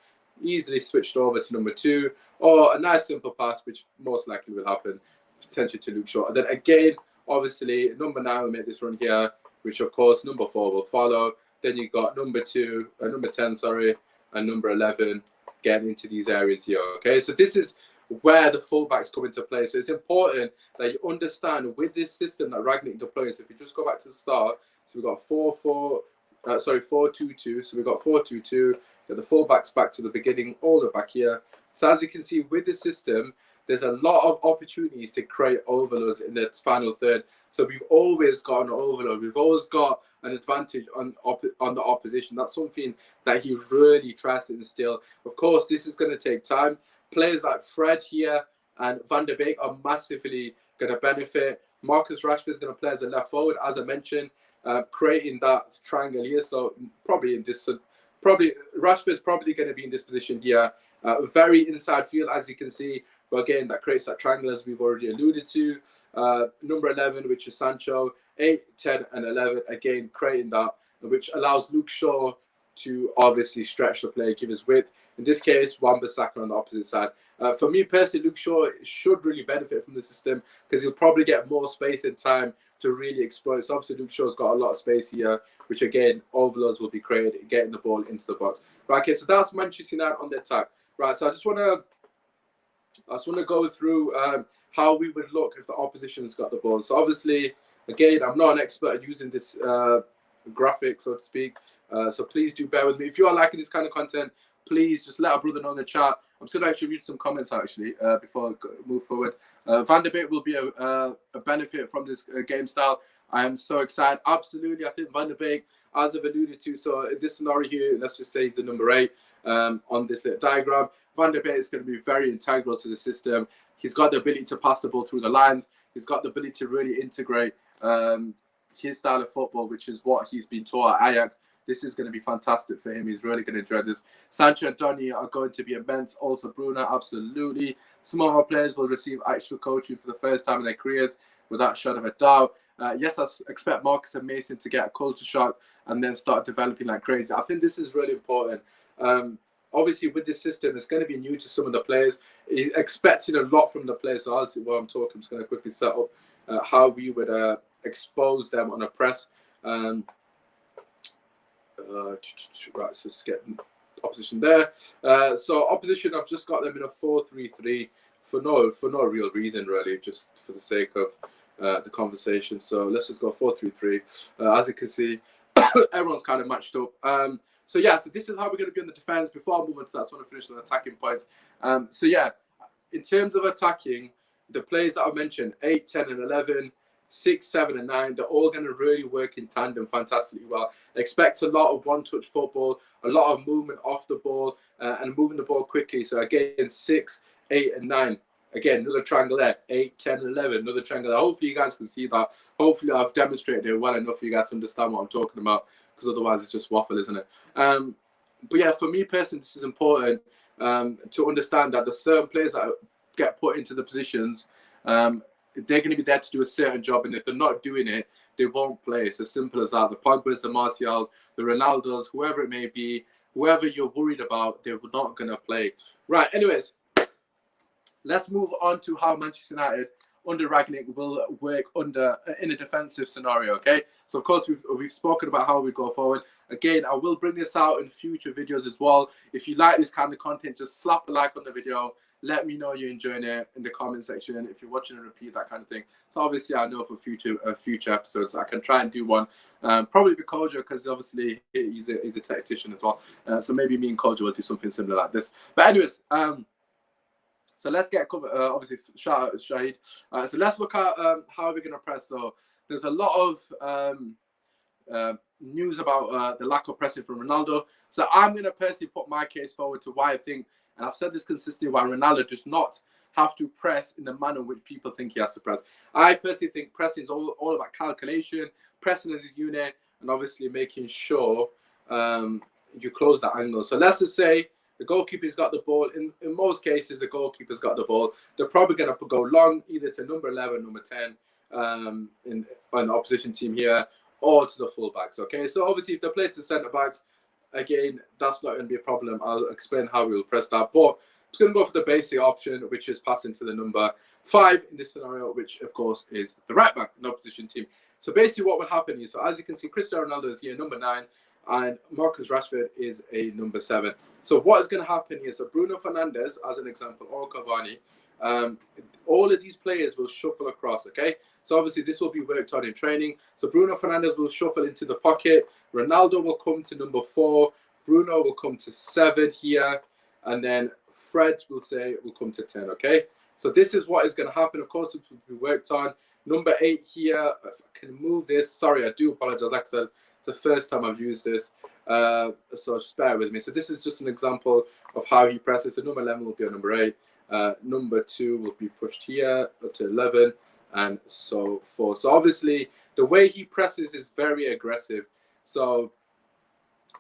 easily switched over to number 2, or a nice simple pass, which most likely will happen, potentially to Luke Shaw. And then again, obviously, number 9 will make this run here, which of course number 4 will follow. Then you've got number 10, sorry, and number 11 getting into these areas here. Okay, so this is where the fullbacks come into play. So it's important that you understand with this system that Ragnick deploys. If you just go back to the start, so we've got 4-2-2. So we've got 4-2-2. Get the fullbacks back to the beginning, all the way back here. So as you can see with the system, there's a lot of opportunities to create overloads in the final third. So we've always got an overload. We've always got an advantage on the opposition. That's something that he really tries to instill. Of course, this is going to take time. Players like Fred here and Van der Beek are massively going to benefit. Marcus Rashford is going to play as a left forward, as I mentioned, creating that triangle here. So Rashford's probably going to be in this position here. Very inside field, as you can see. But again, that creates that triangle, as we've already alluded to. Number 11, which is Sancho, 8, 10, and 11, again, creating that, which allows Luke Shaw to obviously stretch the play, give his width. In this case, Wan-Bissaka on the opposite side. For me personally, Luke Shaw should really benefit from the system because he'll probably get more space and time to really exploit. So obviously, Luke Shaw's got a lot of space here, which again, overloads will be created, getting the ball into the box. Right, okay, so that's Manchester United on the attack. Right, so I just want to go through how we would look if the opposition's got the ball. So obviously, again, I'm not an expert at using this graphic, so to speak. So please do bear with me. If you are liking this kind of content, please just let our brother know in the chat. I'm still actually read some comments actually before I move forward. Van der Beek will be a benefit from this game style. I am so excited. Absolutely, I think Van der Beek, as I've alluded to, so in this scenario here, let's just say he's the number 8 on this diagram. Van der Beek is going to be very integral to the system. He's got the ability to pass the ball through the lines. He's got the ability to really integrate his style of football, which is what he's been taught at Ajax. This is going to be fantastic for him. He's really going to enjoy this. Sancho and Donny are going to be immense. Also, Bruno, absolutely. Some of our players will receive actual coaching for the first time in their careers, without a shadow of a doubt. Yes, I expect Marcus and Mason to get a culture shock and then start developing like crazy. I think this is really important. Obviously, with this system, it's going to be new to some of the players. He's expecting a lot from the players. So as while I'm talking, I'm just going to quickly set up how we would expose them on a press. Right, so let's get opposition there. So opposition, I've just got them in a 4-3-3 for no real reason, really, just for the sake of the conversation. So let's just go 4-3-3. As you can see, everyone's kind of matched up. So yeah, so this is how we're going to be on the defense. Before I move on to that, I just want to finish on attacking points. So yeah, in terms of attacking, the players that I mentioned, 8, 10, and 11, 6, 7, and 9, they're all going to really work in tandem fantastically well. Expect a lot of one-touch football, a lot of movement off the ball, and moving the ball quickly. So again, 6, 8, and 9. Again, another triangle there, 8, 10, and 11, another triangle there. Hopefully you guys can see that. Hopefully I've demonstrated it well enough for you guys to understand what I'm talking about, because otherwise it's just waffle, isn't it? But yeah, for me personally, this is important to understand that the certain players that get put into the positions, they're going to be there to do a certain job, and if they're not doing it, they won't play. It's as simple as that. The Pogbas, the Martials, the Ronaldos, whoever it may be, whoever you're worried about, they're not going to play. Right, anyways, let's move on to how Manchester United under Ragnick will work in a defensive scenario, okay? So, of course, we've spoken about how we go forward. Again, I will bring this out in future videos as well. If you like this kind of content, just slap a like on the video. Let me know you're enjoying it in the comment section. If you're watching and repeat, that kind of thing. So, obviously, I know for future episodes, I can try and do one. Probably with Kojo, because obviously he's a tactician as well. So, maybe me and Kojo will do something similar like this. But anyways, so let's get obviously shout out Shahid. So let's look at how we're gonna press. So there's a lot of news about the lack of pressing from Ronaldo. So I'm gonna personally put my case forward to why I think, and I've said this consistently, why Ronaldo does not have to press in the manner in which people think he has to press. I personally think pressing is all about calculation, pressing as a unit, and obviously making sure you close that angle. So let's just say the goalkeeper's got the ball. In most cases, the goalkeeper's got the ball. They're probably going to go long, either to number 11, number 10, on the opposition team here, or to the fullbacks. Okay, so obviously, if they play to the centre backs, again, that's not going to be a problem. I'll explain how we'll press that. But it's going to go for the basic option, which is passing to the number 5 in this scenario, which of course is the right back in the opposition team. So basically, what would happen is, so as you can see, Cristiano Ronaldo is here, number 9. And Marcus Rashford is a number 7. So what is going to happen here? So Bruno Fernandes, as an example, or Cavani, all of these players will shuffle across, okay? So obviously this will be worked on in training. So Bruno Fernandes will shuffle into the pocket. Ronaldo will come to number 4. Bruno will come to 7 here. And then Fred will come to 10, okay? So this is what is going to happen. Of course, it will be worked on. Number 8 here, if I can move this. Sorry, I do apologize, like I said. The first time I've used this, so just bear with me. So this is just an example of how he presses. So number 11 will be on number 8. Number 2 will be pushed here up to 11, and so forth. So obviously, the way he presses is very aggressive. So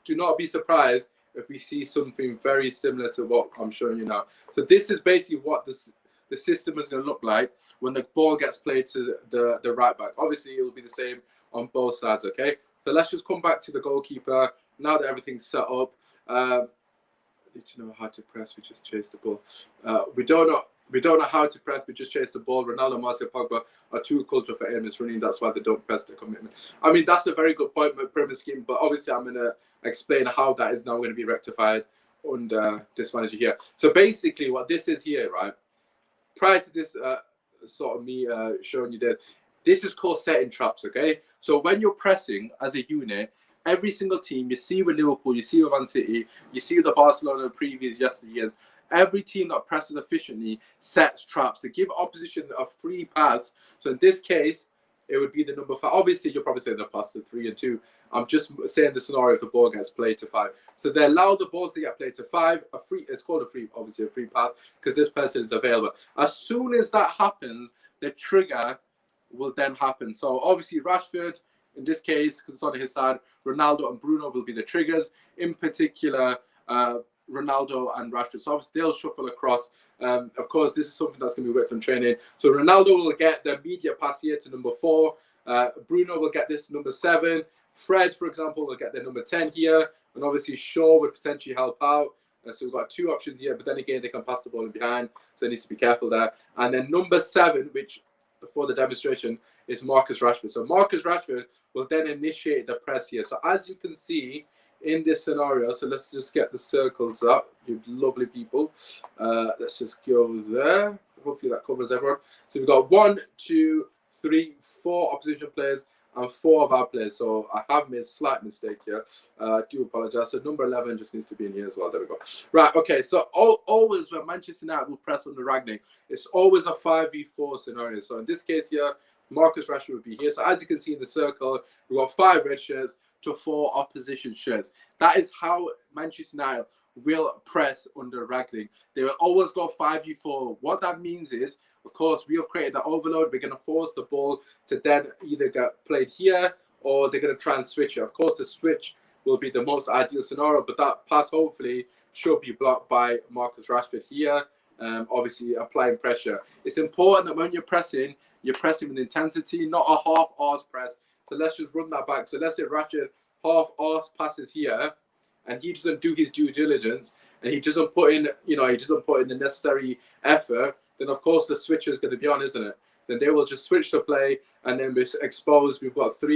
do not be surprised if we see something very similar to what I'm showing you now. So this is basically what the system is going to look like when the ball gets played to the right back. Obviously, it will be the same on both sides, okay? So let's just come back to the goalkeeper. Now that everything's set up, need to know how to press. We just chase the ball. We don't know how to press. We just chase the ball. Ronaldo, Martial, Pogba are too cultural for aimless running. That's why they don't press the commitment. I mean, that's a very good point, my pyramid scheme. But obviously, I'm going to explain how that is now going to be rectified under this manager here. So basically, what this is here, right? Prior to this sort of me showing you this is called setting traps, okay? So when you're pressing as a unit, every single team, you see with Liverpool, you see with Man City, you see with the Barcelona previous years, every team that presses efficiently sets traps to give opposition a free pass. So in this case, it would be the number 5. Obviously, you'll probably say the pass to 3 and 2. I'm just saying the scenario if the ball gets played to 5. So they allow the ball to get played to 5. It's called obviously a free pass because this person is available. As soon as that happens, the trigger will then happen. So obviously Rashford, in this case, because it's on his side, Ronaldo and Bruno will be the triggers. In particular, Ronaldo and Rashford. So obviously they'll shuffle across. Of course, this is something that's going to be worked on training. So Ronaldo will get the immediate pass here to number 4. Bruno will get this number 7. Fred, for example, will get the number 10 here. And obviously Shaw would potentially help out. So we've got 2 options here. But then again, they can pass the ball in behind. So it needs to be careful there. And then number 7, which for the demonstration, is Marcus Rashford. So Marcus Rashford will then initiate the press here. So as you can see in this scenario, so let's just get the circles up, you lovely people. Let's just go there. Hopefully that covers everyone. So we've got 1, 2, 3, 4 opposition players and 4 of our players. So I have made a slight mistake here. I do apologize. So number 11 just needs to be in here as well. There we go. Right, okay. So always when Manchester United will press under Ragnick, it's always a 5v4 scenario. So in this case here, Marcus Rashford would be here. So as you can see in the circle, we've got 5 red shirts to 4 opposition shirts. That is how Manchester United will press under Ragnick. They will always go 5v4. What that means is, of course, we have created the overload. We're going to force the ball to then either get played here or they're going to try and switch it. Of course, the switch will be the most ideal scenario, but that pass hopefully should be blocked by Marcus Rashford here. Obviously, applying pressure. It's important that when you're pressing with intensity, not a half-arse press. So let's just run that back. So let's say Ratchet half-arse passes here, and he doesn't do his due diligence, and he doesn't put in, he doesn't put in the necessary effort, then of course the switcher is going to be on, isn't it? Then they will just switch to play, and then we're exposed. We've got 4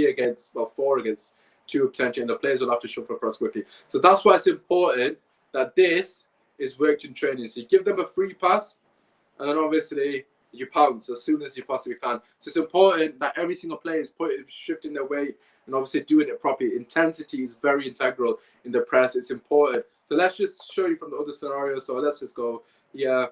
against 2 potentially, and the players will have to shuffle across quickly. So that's why it's important that this is worked in training. So you give them a free pass, and then obviously you pounce as soon as you possibly can. So it's important that every single player is shifting their weight and obviously doing it properly. Intensity is very integral in the press. It's important. So let's just show you from the other scenario. So let's just go here.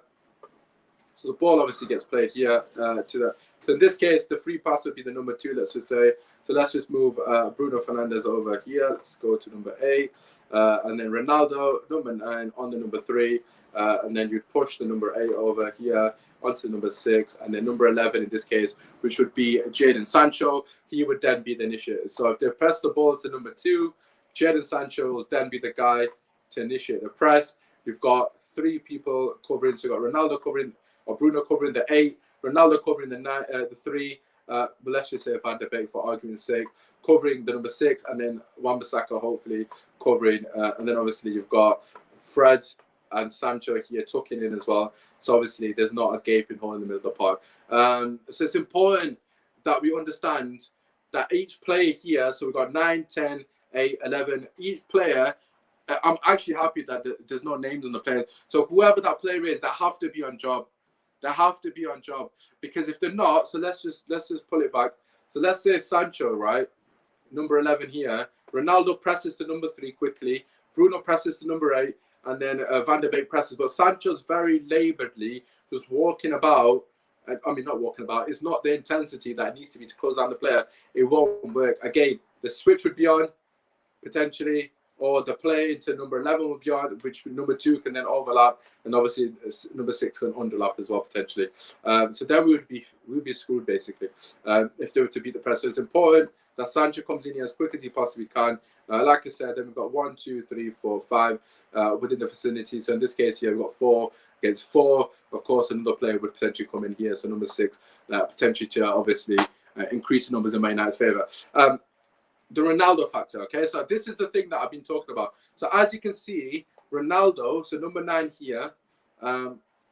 So the ball obviously gets played here to that. So in this case, the free pass would be the number 2, let's just say. So let's just move Bruno Fernandes over here. Let's go to number 8. And then Ronaldo, number 9, on the number 3. And then you'd push the number 8 over here onto number 6. And then number 11 in this case, which would be Jadon Sancho. He would then be the initiator. So if they press the ball to number 2, Jadon Sancho will then be the guy to initiate the press. You've got 3 people covering. So you've got Ronaldo covering, or Bruno covering the 8, Ronaldo covering the 3, but let's just say Van de Beek for argument's sake, covering the number 6, and then Wan-Bissaka hopefully covering, and then obviously you've got Fred and Sancho here tucking in as well. So obviously there's not a gaping hole in the middle of the park. So it's important that we understand that each player here, so we've got 9, 10, 8, 11, each player, I'm actually happy that there's no names on the players. So whoever that player is, they have to be on job. They have to be on job, because if they're not, so let's just pull it back. So let's say Sancho, right, number 11 here. Ronaldo presses to number 3 quickly. Bruno presses to number 8, and then Van de Beek presses. But Sancho's very laboredly just walking about. I mean, not walking about. It's not the intensity that it needs to be to close down the player. It won't work. Again, the switch would be on potentially, or the play into number 11 would be on, which number 2 can then overlap, and obviously number 6 can underlap as well potentially. So then we would be screwed basically if they were to beat the press. So it's important that Sancho comes in here as quick as he possibly can. Like I said, then we've got 1, 2, 3, 4, 5 within the vicinity. So in this case here, we've got 4 against 4. Of course, another player would potentially come in here. So number 6, potentially to obviously increase the numbers in Man United's favour. The Ronaldo factor, okay? So this is the thing that I've been talking about. So as you can see, Ronaldo, so number 9 here,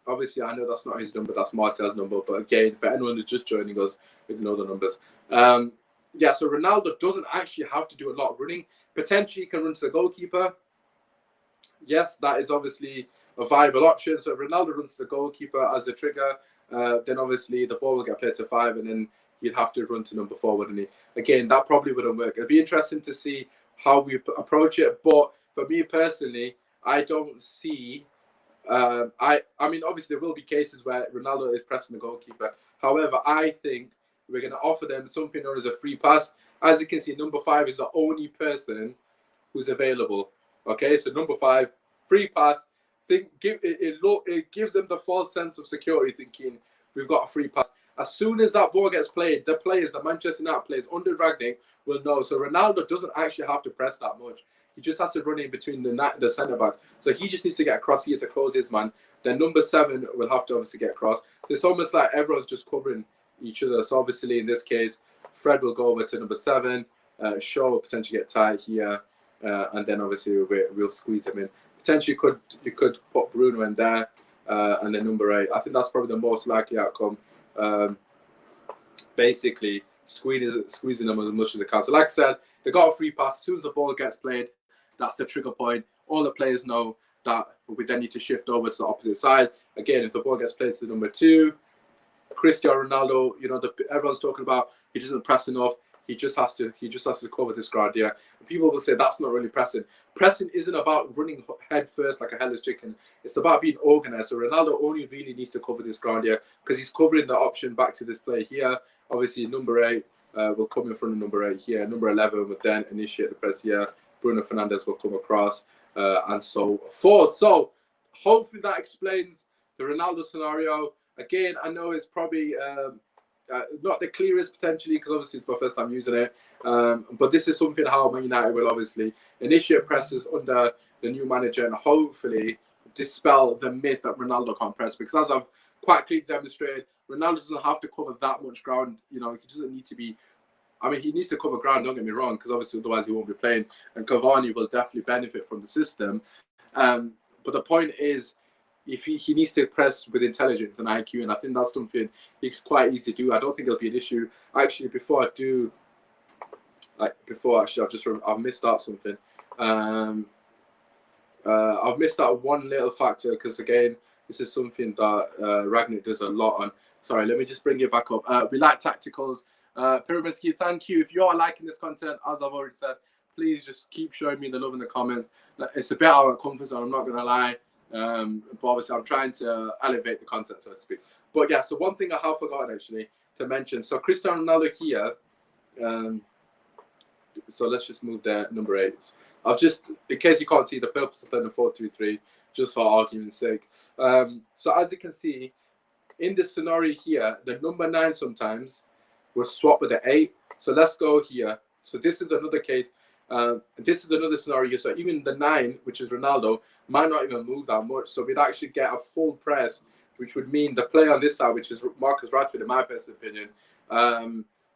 obviously I know that's not his number, that's Martial's number, but again, for anyone who's just joining us, ignore the numbers. Yeah, so Ronaldo doesn't actually have to do a lot of running. Potentially he can run to the goalkeeper. Yes, that is obviously a viable option. So if Ronaldo runs to the goalkeeper as a trigger, then obviously the ball will get played to 5, and then you'd have to run to number 4, wouldn't he? Again, that probably wouldn't work. It'd be interesting to see how we approach it. But for me personally, I don't see... I mean, obviously, there will be cases where Ronaldo is pressing the goalkeeper. However, I think we're going to offer them something known as a free pass. As you can see, number 5 is the only person who's available. Okay, so number 5, free pass. It gives them the false sense of security, thinking we've got a free pass. As soon as that ball gets played, the Manchester United players under Ragnick will know. So Ronaldo doesn't actually have to press that much. He just has to run in between the centre back. So he just needs to get across here to close his man. Then number 7 will have to obviously get across. It's almost like everyone's just covering each other. So obviously in this case, Fred will go over to number 7. Shaw will potentially get tight here, and then obviously we'll squeeze him in. Potentially you could put Bruno in there, and then number 8. I think that's probably the most likely outcome. Basically squeezing them as much as they can. So like I said, they got a free pass. As soon as the ball gets played, that's the trigger point. All the players know that we then need to shift over to the opposite side. Again, if the ball gets played to number 2, Cristiano Ronaldo, everyone's talking about he doesn't press enough. He just has to cover this ground here. And people will say that's not really pressing. Pressing isn't about running head first like a headless chicken. It's about being organized. So Ronaldo only really needs to cover this ground here because he's covering the option back to this play here. Obviously, number 8 will come in front of number 8 here. Number 11 would then initiate the press here. Bruno Fernandes will come across, and so forth. So hopefully that explains the Ronaldo scenario. Again, I know it's probably not the clearest potentially because obviously it's my first time using it. But this is something how Man United will obviously initiate presses under the new manager and hopefully dispel the myth that Ronaldo can't press. Because as I've quite clearly demonstrated, Ronaldo doesn't have to cover that much ground. He doesn't need to be I mean, he needs to cover ground, don't get me wrong, because obviously otherwise he won't be playing. And Cavani will definitely benefit from the system. But the point is, if he needs to press with intelligence and IQ, and I think that's something he could quite easily do. I don't think it'll be an issue. Actually, before I do, I've missed out something. I've missed out one little factor because, again, this is something that Ragnick does a lot on. Sorry, let me just bring it back up. We like tacticals. Pyramid Ski, thank you. If you are liking this content, as I've already said, please just keep showing me the love in the comments. It's a bit out of comfort zone, I'm not going to lie. But obviously, I'm trying to elevate the content, so to speak. But yeah, so one thing I have forgotten actually to mention. So Cristiano Ronaldo here. So let's just move there, number 8. I've just, in case you can't see the purpose of playing the 4-2-3, just for argument's sake. So as you can see, in this scenario here, the number 9 sometimes will swap with the 8. So let's go here. So this is another case. This is another scenario. So even the 9, which is Ronaldo, might not even move that much. So we'd actually get a full press, which would mean the player on this side, which is Marcus Rashford, in my personal opinion,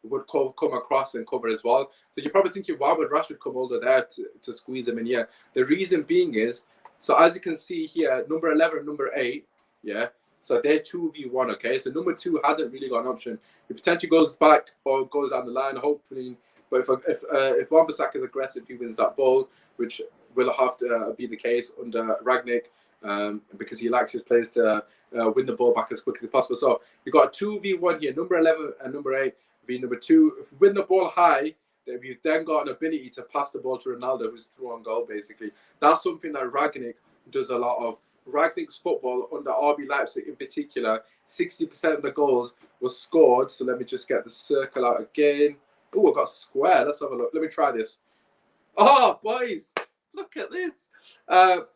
would come across and cover as well. So you're probably thinking, why would Rashford come over there to squeeze him in here? The reason being is, so as you can see here, number 11 and number 8, yeah, so they're 2v1, okay? So number 2 hasn't really got an option. He potentially goes back or goes down the line, hopefully. But if Wan-Bissaka is aggressive, he wins that ball, which will have to be the case under Ragnick, because he likes his players to win the ball back as quickly as possible. So you've got a 2v1 here, number 11 and number 8 v number 2. If you win the ball high, then you've then got an ability to pass the ball to Ronaldo, who's through on goal, basically. That's something that Ragnick does a lot of. Ragnick's football under RB Leipzig in particular, 60% of the goals were scored. So let me just get the circle out again. Oh, I got square. Let's have a look. Let me try this. Oh, boys, look at this.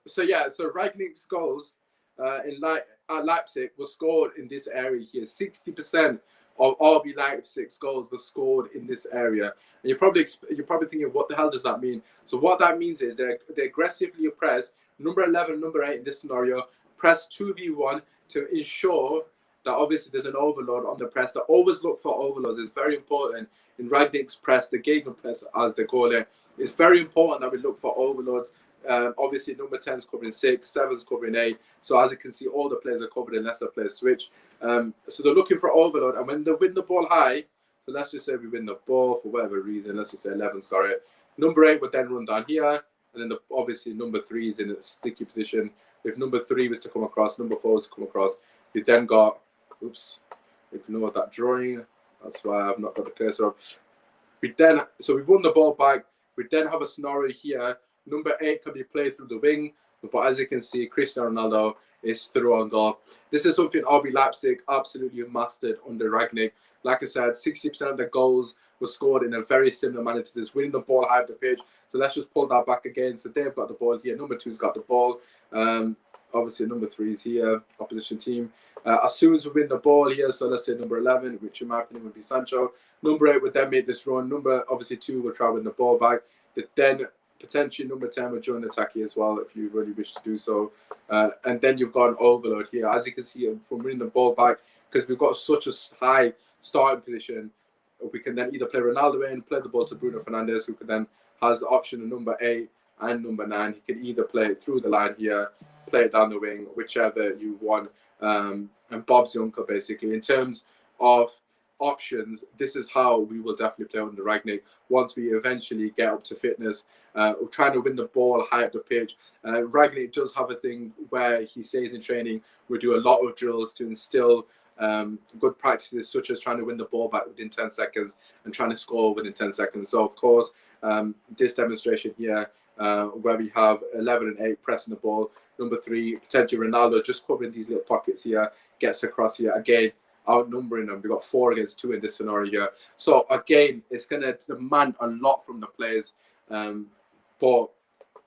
So yeah, so Ragnick's goals at Leipzig were scored in this area here. 60% of RB Leipzig's goals were scored in this area. And you're probably thinking, what the hell does that mean? So what that means is they aggressively press number 11, number 8 in this scenario, press 2v1 to ensure that obviously there's an overload on the press. They always look for overloads. It's very important in Ragnick's press, the Gegenpress as they call it. It's very important that we look for overloads. Obviously, number 10 is covering 6, 7 is covering 8. So as you can see, all the players are covered unless the players switch. So they're looking for overload. And when they win the ball high, so let's just say we win the ball for whatever reason. Let's just say 11's got it. Number 8 would then run down here. And then obviously number 3 is in a sticky position. If number 3 was to come across, number 4 was to come across, you then got, oops, ignore that drawing. That's why I've not got the cursor up. So we won the ball back. We then have a scenario here. Number 8 can be played through the wing. But as you can see, Cristiano Ronaldo is through on goal. This is something RB Leipzig absolutely mastered under Ragnick. Like I said, 60% of the goals were scored in a very similar manner to this, winning the ball high up the pitch. So let's just pull that back again. So they've got the ball here. Number 2's got the ball. Obviously, number 3 is here, opposition team. As soon as we win the ball here, so let's say number 11, which in my opinion would be Sancho. Number 8 would then make this run. Obviously 2 will try to win the ball back. Then potentially number 10 would join the attack here as well if you really wish to do so. And then you've got an overload here. As you can see from winning the ball back, because we've got such a high starting position, we can then either play Ronaldo in, play the ball to Bruno Fernandes, who could then has the option of number 8 and number 9. He can either play it through the line here, play it down the wing, whichever you want. And Bob's your uncle, basically. In terms of options, this is how we will definitely play under Ragnick once we eventually get up to fitness. We're trying to win the ball high up the pitch. Ragnick does have a thing where he says in training we do a lot of drills to instill good practices, such as trying to win the ball back within 10 seconds and trying to score within 10 seconds. So, of course, this demonstration here, where we have 11 and 8 pressing the ball, number 3, potentially Ronaldo just covering these little pockets here, gets across here, again, outnumbering them. We've got 4 against 2 in this scenario here. So, again, it's going to demand a lot from the players. But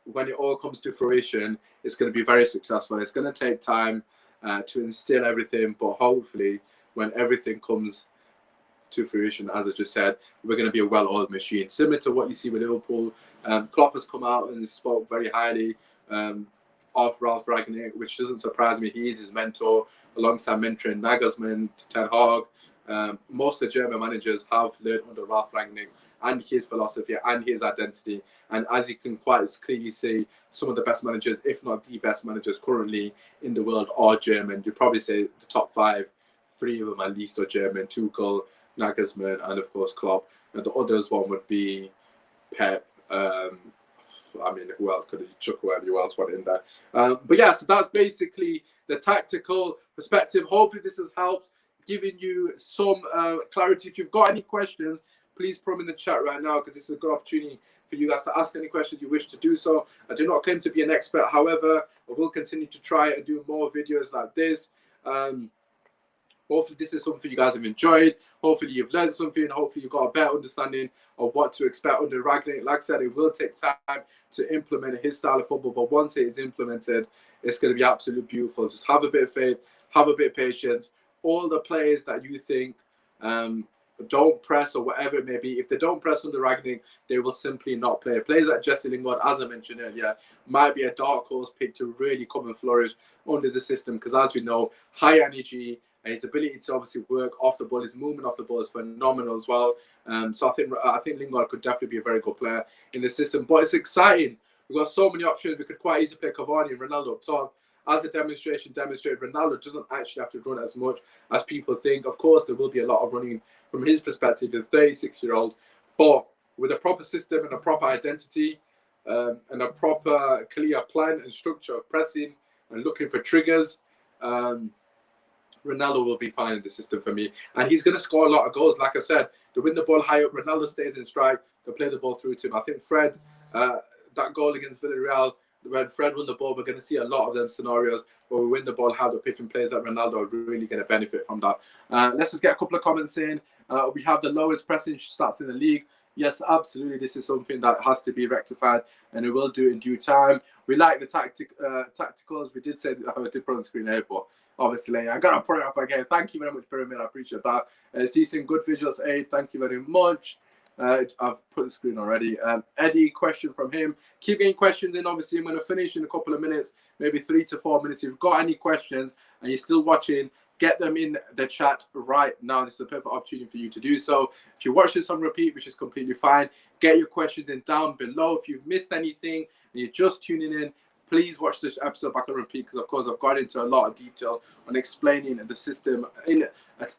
when it all comes to fruition, it's going to be very successful. It's going to take time to instill everything, but hopefully when everything comes to fruition, as I just said, we're going to be a well-oiled machine, similar to what you see with Liverpool. Klopp has come out and spoke very highly of Ralf Rangnick, which doesn't surprise me. He is his mentor, alongside mentoring Nagelsmann, Ten Hag, most of the German managers have learned under Ralf Rangnick and his philosophy and his identity. And as you can quite clearly see, some of the best managers, if not the best managers currently in the world, are German. You'd probably say the top 5, 3 of them at least are German: Tuchel, Nagelsmann, and of course Klopp. And the others one would be Pep. I mean, who else could you chuck whoever you else want in there? But yeah, so that's basically the tactical perspective. Hopefully this has helped, giving you some clarity. If you've got any questions, please put them in the chat right now, because this is a good opportunity for you guys to ask any questions you wish to do so. I do not claim to be an expert. However, I will continue to try and do more videos like this. Hopefully this is something you guys have enjoyed. Hopefully you've learned something. Hopefully you've got a better understanding of what to expect under Ragnick. Like I said, it will take time to implement his style of football, but once it is implemented, it's going to be absolutely beautiful. Just have a bit of faith, have a bit of patience. All the players that you think don't press or whatever it may be, if they don't press under Ragnick, they will simply not play. Players like Jesse Lingard, as I mentioned earlier, might be a dark horse pick to really come and flourish under the system, because as we know, high energy, and his ability to obviously work off the ball, his movement off the ball is phenomenal as well. So I think Lingard could definitely be a very good player in the system. But it's exciting. We've got so many options. We could quite easily play Cavani and Ronaldo up top. As the demonstration demonstrated, Ronaldo doesn't actually have to run as much as people think. Of course, there will be a lot of running from his perspective, the 36-year-old. But with a proper system and a proper identity and a proper clear plan and structure of pressing and looking for triggers, Ronaldo will be fine in the system for me. And he's going to score a lot of goals. Like I said, to win the ball high up, Ronaldo stays in strike, to play the ball through to him. I think Fred, that goal against Villarreal, when Fred won the ball, we're going to see a lot of them scenarios where we win the ball high up, pitching players like Ronaldo are really going to benefit from that. Let's just get a couple of comments in. We have the lowest pressing stats in the league. Yes, absolutely. This is something that has to be rectified, and it will do in due time. We like the tacticals. We did say that I did put on the screen here, but obviously I gotta put it up again. Thank you very much, Pyramid. I appreciate that. See some good visuals, Aid. Thank you very much. I've put the screen already. Eddie, question from him. Keep getting questions in. Obviously, I'm going to finish in a couple of minutes, maybe 3 to 4 minutes. If you've got any questions and you're still watching, get them in the chat right now. This is the perfect opportunity for you to do so. If you watch this on repeat, which is completely fine, get your questions in down below. If you've missed anything and you're just tuning in, please watch this episode back on repeat, because of course I've got into a lot of detail on explaining the system in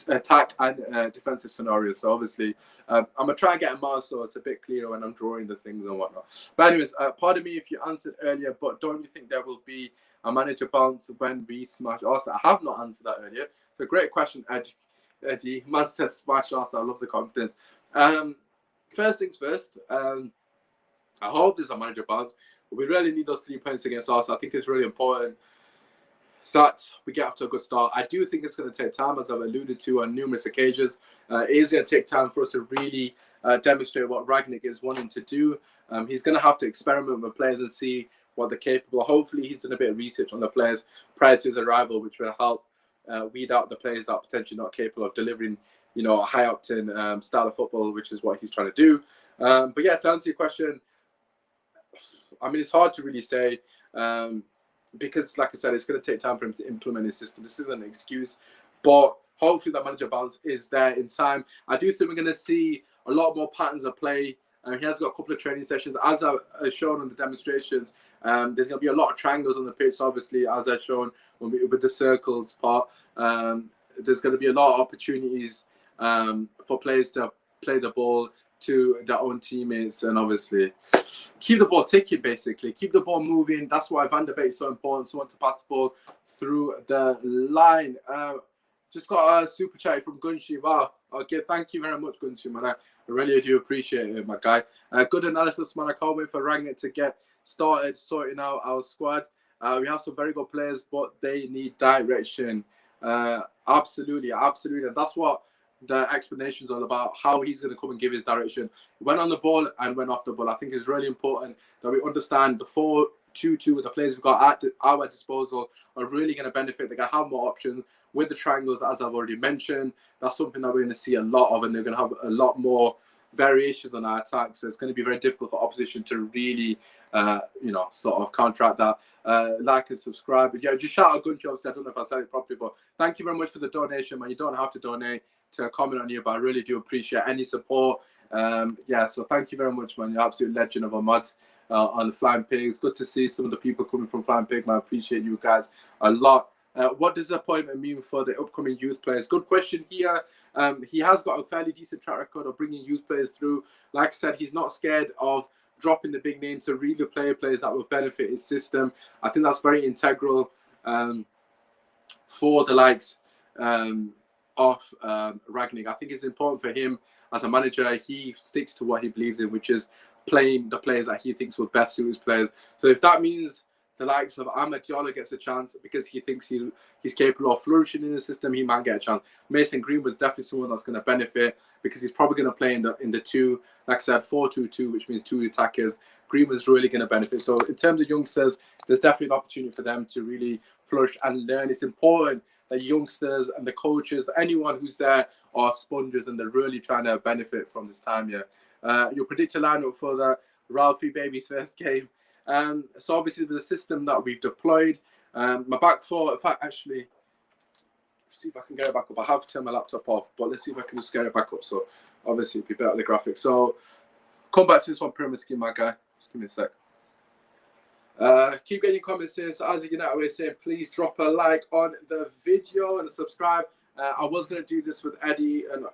attack and defensive scenarios. So obviously I'm gonna try and get a mouse so it's a bit clearer when I'm drawing the things and whatnot. But anyways, pardon me if you answered earlier, but don't you think there will be a manager bounce when we smash Arsenal? I have not answered that earlier. So great question, Eddie. Man says smash Arsenal. I love the confidence. First things first, I hope there's a manager bounce. We really need those 3 points against Arsenal. I think it's really important that we get off to a good start. I do think it's going to take time, as I've alluded to on numerous occasions. It is going to take time for us to really demonstrate what Ragnick is wanting to do. He's going to have to experiment with players and see what they're capable of. Hopefully, he's done a bit of research on the players prior to his arrival, which will help weed out the players that are potentially not capable of delivering, you know, a high-octane style of football, which is what he's trying to do. But yeah, to answer your question, I mean, it's hard to really say because, like I said, it's going to take time for him to implement his system. This isn't an excuse, but hopefully that manager bounce is there in time. I do think we're going to see a lot more patterns of play. He has got a couple of training sessions, as I've shown on the demonstrations. There's going to be a lot of triangles on the pitch, obviously, as I've shown with the circles part. There's going to be a lot of opportunities for players to play the ball to their own teammates, and obviously keep the ball ticking, basically. Keep the ball moving. That's why Van der Beek is so important. Someone to pass the ball through the line. Just got a super chat from Gunshi. Wow. Okay, thank you very much, Gunshi, man. I really do appreciate it, my guy. Good analysis, man. I can't wait for Ragnick to get started sorting out our squad. We have some very good players, but they need direction. Absolutely. And that's what the explanation is all about, how he's going to come and give his direction when on the ball and when off the ball. I think it's really important that we understand the 4-2-2 with the players we've got at our disposal are really going to benefit. They're going to have more options with the triangles, as I've already mentioned. That's something that we're going to see a lot of, and they're going to have a lot more variations on our attack. So it's going to be very difficult for opposition to really you know, sort of counteract that. Like and subscribe. But yeah, just shout out Guncho. I don't know if I said it properly, but thank you very much for the donation, man. You don't have to donate to comment on you, but I really do appreciate any support. Yeah, so thank you very much, man. You're absolute legend of a mod on the Flying Pigs. Good to see some of the people coming from Flying Pig, man. I appreciate you guys a lot. What does the appointment mean for the upcoming youth players? Good question here. He has got a fairly decent track record of bringing youth players through. Like I said, he's not scared of dropping the big names to really play players that will benefit his system. I think that's very integral for the likes of Ragnick. I think it's important for him as a manager. He sticks to what he believes in, which is playing the players that he thinks will best suit his players. So if that means the likes of Ahmed Diallo gets a chance because he thinks he's capable of flourishing in the system, he might get a chance. Mason Greenwood's definitely someone that's going to benefit because he's probably going to play in the two, like I said, 4-2-2, which means two attackers. Greenwood's really going to benefit. So in terms of youngsters, there's definitely an opportunity for them to really flourish and learn. It's important that youngsters and the coaches, anyone who's there, are sponges and they're really trying to benefit from this time here. Your predicted lineup for the Ralphie Baby's first game. So obviously with the system that we've deployed, my back four, in fact, actually, see if I can get it back up. I have turned my laptop off, but let's see if I can just get it back up. So obviously it'd be better the graphics. So come back to this one pyramid scheme, my guy. Just give me a sec. Keep getting your comments in. So as you get away saying, please drop a like on the video and subscribe. I was going to do this with Eddie and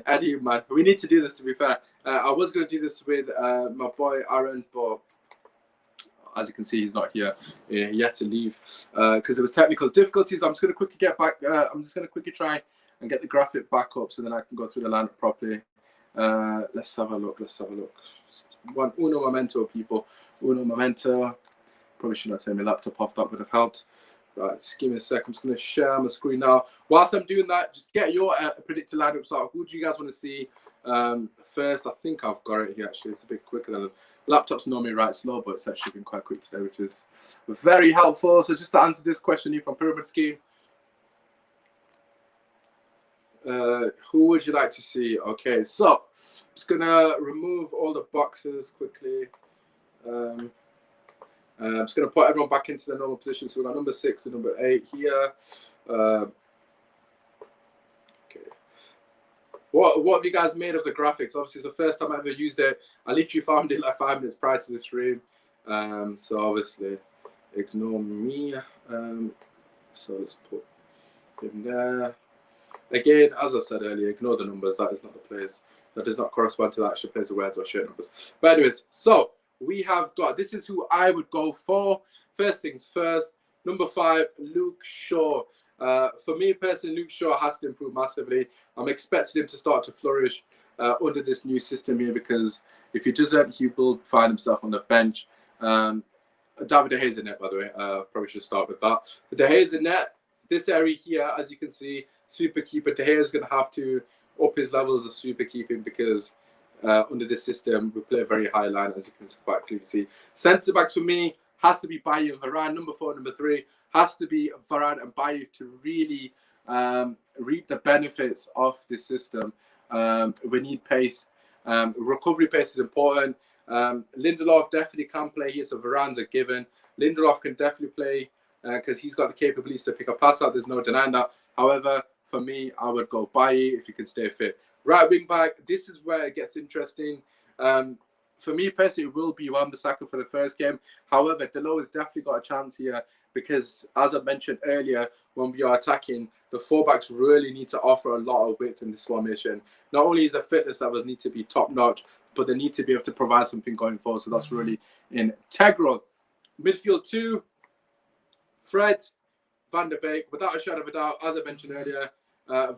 Eddie, man. We need to do this, to be fair. I was going to do this with my boy Aaron, but as you can see, he's not here. He had to leave because there was technical difficulties. I'm just going to quickly get back. I'm just going to quickly try and get the graphic back up so then I can go through the lineup properly. Let's have a look. Let's have a look. Uno momento, people. Uno momento. Probably should not turn my laptop off. That would have helped. Right, just give me a sec. I'm just going to share my screen now. Whilst I'm doing that, just get your predicted lineups out. Who do you guys want to see first? I think I've got it here, actually. It's a bit quicker than laptop's normally right slow, but it's actually been quite quick today, which is very helpful. So just to answer this question here from Pyramid Scheme, who would you like to see? Okay, so I'm just going to remove all the boxes quickly. I'm just going to put everyone back into the normal position. So we've got number 6 and number 8 here. Okay. What have you guys made of the graphics? Obviously, it's the first time I ever used it. I literally found it like 5 minutes prior to the stream. So obviously, ignore me. So let's put him there. Again, as I said earlier, ignore the numbers. That is not the players. That does not correspond to the actual players' words or shirt numbers. But anyways, so we have got, this is who I would go for. First things first, number 5, Luke Shaw. For me personally, Luke Shaw has to improve massively. I'm expecting him to start to flourish under this new system here, because if he doesn't, he will find himself on the bench. David De Gea's in net, by the way. Probably should start with that. But De Gea's in net. This area here, as you can see, sweeper keeper. De Gea is going to have to up his levels of sweeper keeping, because under this system, we play a very high line, as you can quite clearly see. Centre backs for me has to be Bayu and Varane. Number 4, number 3 has to be Varane and Bayu to really reap the benefits of this system. We need pace. Recovery pace is important. Lindelof definitely can play here, so Varane's a given. Lindelof can definitely play because he's got the capabilities to pick a pass out. There's no denying that. However, for me, I would go Bayu if he can stay fit. Right wing back, this is where it gets interesting. For me personally, it will be Wan-Bissaka for the first game. However, Delo has definitely got a chance here because, as I mentioned earlier, when we are attacking, the fullbacks really need to offer a lot of width in this formation. Not only is the fitness levels need to be top-notch, but they need to be able to provide something going forward. So that's really integral. Midfield 2, Fred, Van der Beek. Without a shadow of a doubt, as I mentioned earlier,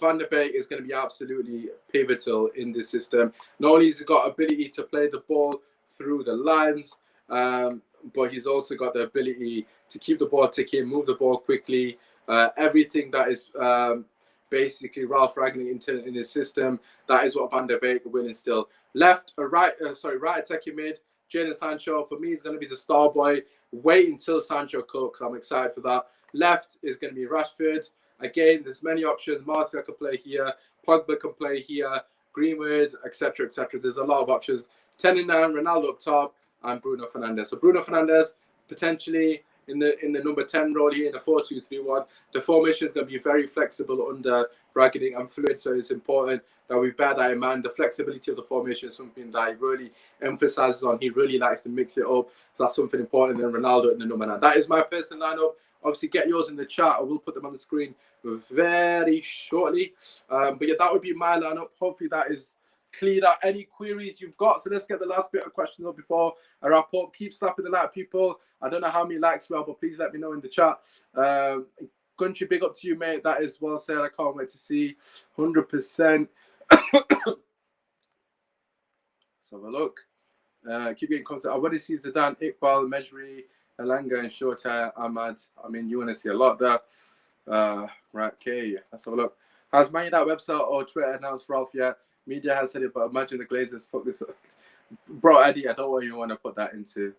Van der Beek is going to be absolutely pivotal in this system. Not only has he got ability to play the ball through the lines, but he's also got the ability to keep the ball ticking, move the ball quickly. Everything that is basically Ralf Rangnick in his system, that is what Van der Beek will instill. Right attacking mid, Jadon Sancho. For me, is going to be the star boy. Wait until Sancho cooks. I'm excited for that. Left is going to be Rashford. Again, there's many options. Martial can play here. Pogba can play here. Greenwood, etc., etc. There's a lot of options. 10 and 9, Ronaldo up top. and Bruno Fernandes. So Bruno Fernandes potentially in the number 10 role here in the 4-2-3-1. The formation is going to be very flexible under Ragnick and fluid, so it's important that we bear that in mind. The flexibility of the formation is something that he really emphasizes on. He really likes to mix it up, so that's something important. And Ronaldo in the number 9. That is my personal lineup. Obviously, get yours in the chat. I will put them on the screen very shortly. But yeah, that would be my lineup. Hopefully that is cleared out any queries you've got. So let's get the last bit of questions up before I wrap up. Keep slapping the like, people. I don't know how many likes we have, but please let me know in the chat. Gunchy, big up to you, mate. That is well said. I can't wait to see 100%. Let's have a look. Keep getting constant. I want to see Zidane, Iqbal, Mejri, Elanga, and Shota Ahmad. I mean, you want to see a lot there. Right, okay. Let's have a look. Has Man United website or Twitter announced Ralf yet? Media has said it, but imagine the Glazers fuck this up. Bro, Eddie, I don't even want to put that into.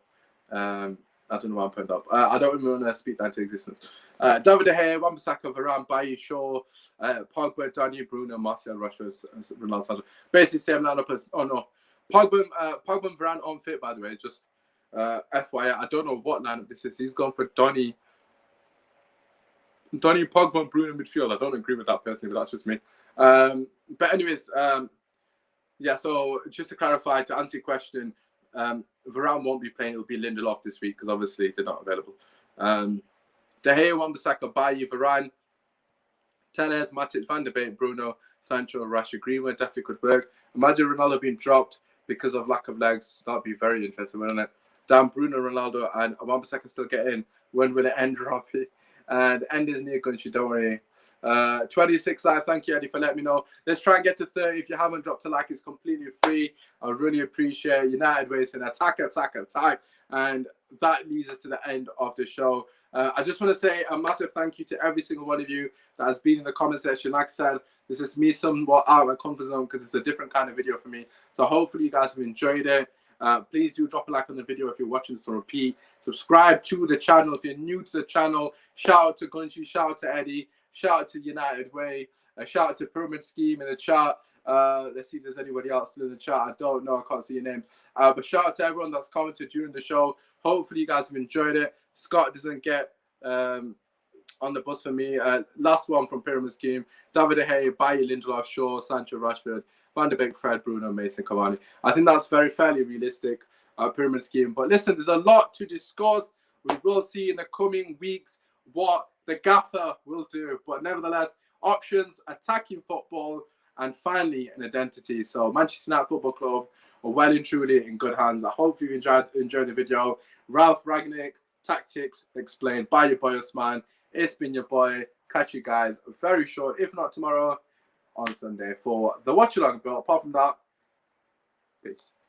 I don't know what I'm putting up. I don't even want to speak that into existence. David De Gea, Wan-Bissaka, Varane, Bailly, Shaw, Pogba, Dani, Bruno, Martial, Rashford, Ronaldo. Basically, same lineup as. Oh no, Pogba and Varane unfit, by the way. Just FYI, I don't know what lineup this is. He's gone for Donny, Pogba, and Bruno midfield. I don't agree with that personally, but that's just me. But anyways, yeah. So just to clarify, to answer your question, Varane won't be playing. It'll be Lindelof this week because obviously they're not available. De Gea, Wan-Bissaka, Bailly, Varane, Telles, Matic, Van der Beek, Bruno, Sancho, Rashford, Greenwood definitely could work. Imagine Ronaldo being dropped because of lack of legs. That'd be very interesting, wouldn't it? Damn, Bruno, Ronaldo, and Wan-Bissaka still get in. When will it end, Robbie? And the end is near, Gunchy, don't worry. 26 likes. Thank you, Eddie, for letting me know. Let's try and get to 30. If you haven't dropped a like, it's completely free. I really appreciate it. United Way saying attack. And that leads us to the end of the show. I just want to say a massive thank you to every single one of you that has been in the comment section. Like I said, this is me somewhat out of my comfort zone because it's a different kind of video for me. So hopefully you guys have enjoyed it. Please do drop a like on the video if you're watching this on repeat. Subscribe to the channel if you're new to the channel. Shout out to Gunchy, shout out to Eddie, shout out to United Way, shout out to Pyramid Scheme in the chat. Let's see if there's anybody else still in the chat. I don't know, I can't see your names. But shout out to everyone that's commented during the show. Hopefully you guys have enjoyed it. Scott doesn't get on the bus for me. Last one from Pyramid Scheme. David De Gea, Bailly, Lindelof, Shaw, Sancho, Rashford, Van der Beek, Fred, Bruno, Mason, Cavani. I think that's fairly realistic, Pyramid Scheme. But listen, there's a lot to discuss. We will see in the coming weeks what the gaffer will do. But nevertheless, options, attacking football, and finally an identity. So Manchester United Football Club are well and truly in good hands. I hope you enjoyed the video. Ralf Rangnick, Tactics Explained by your boy Osman. It's been your boy. Catch you guys very short, if not tomorrow, on Sunday for the watch along. But apart from that, peace.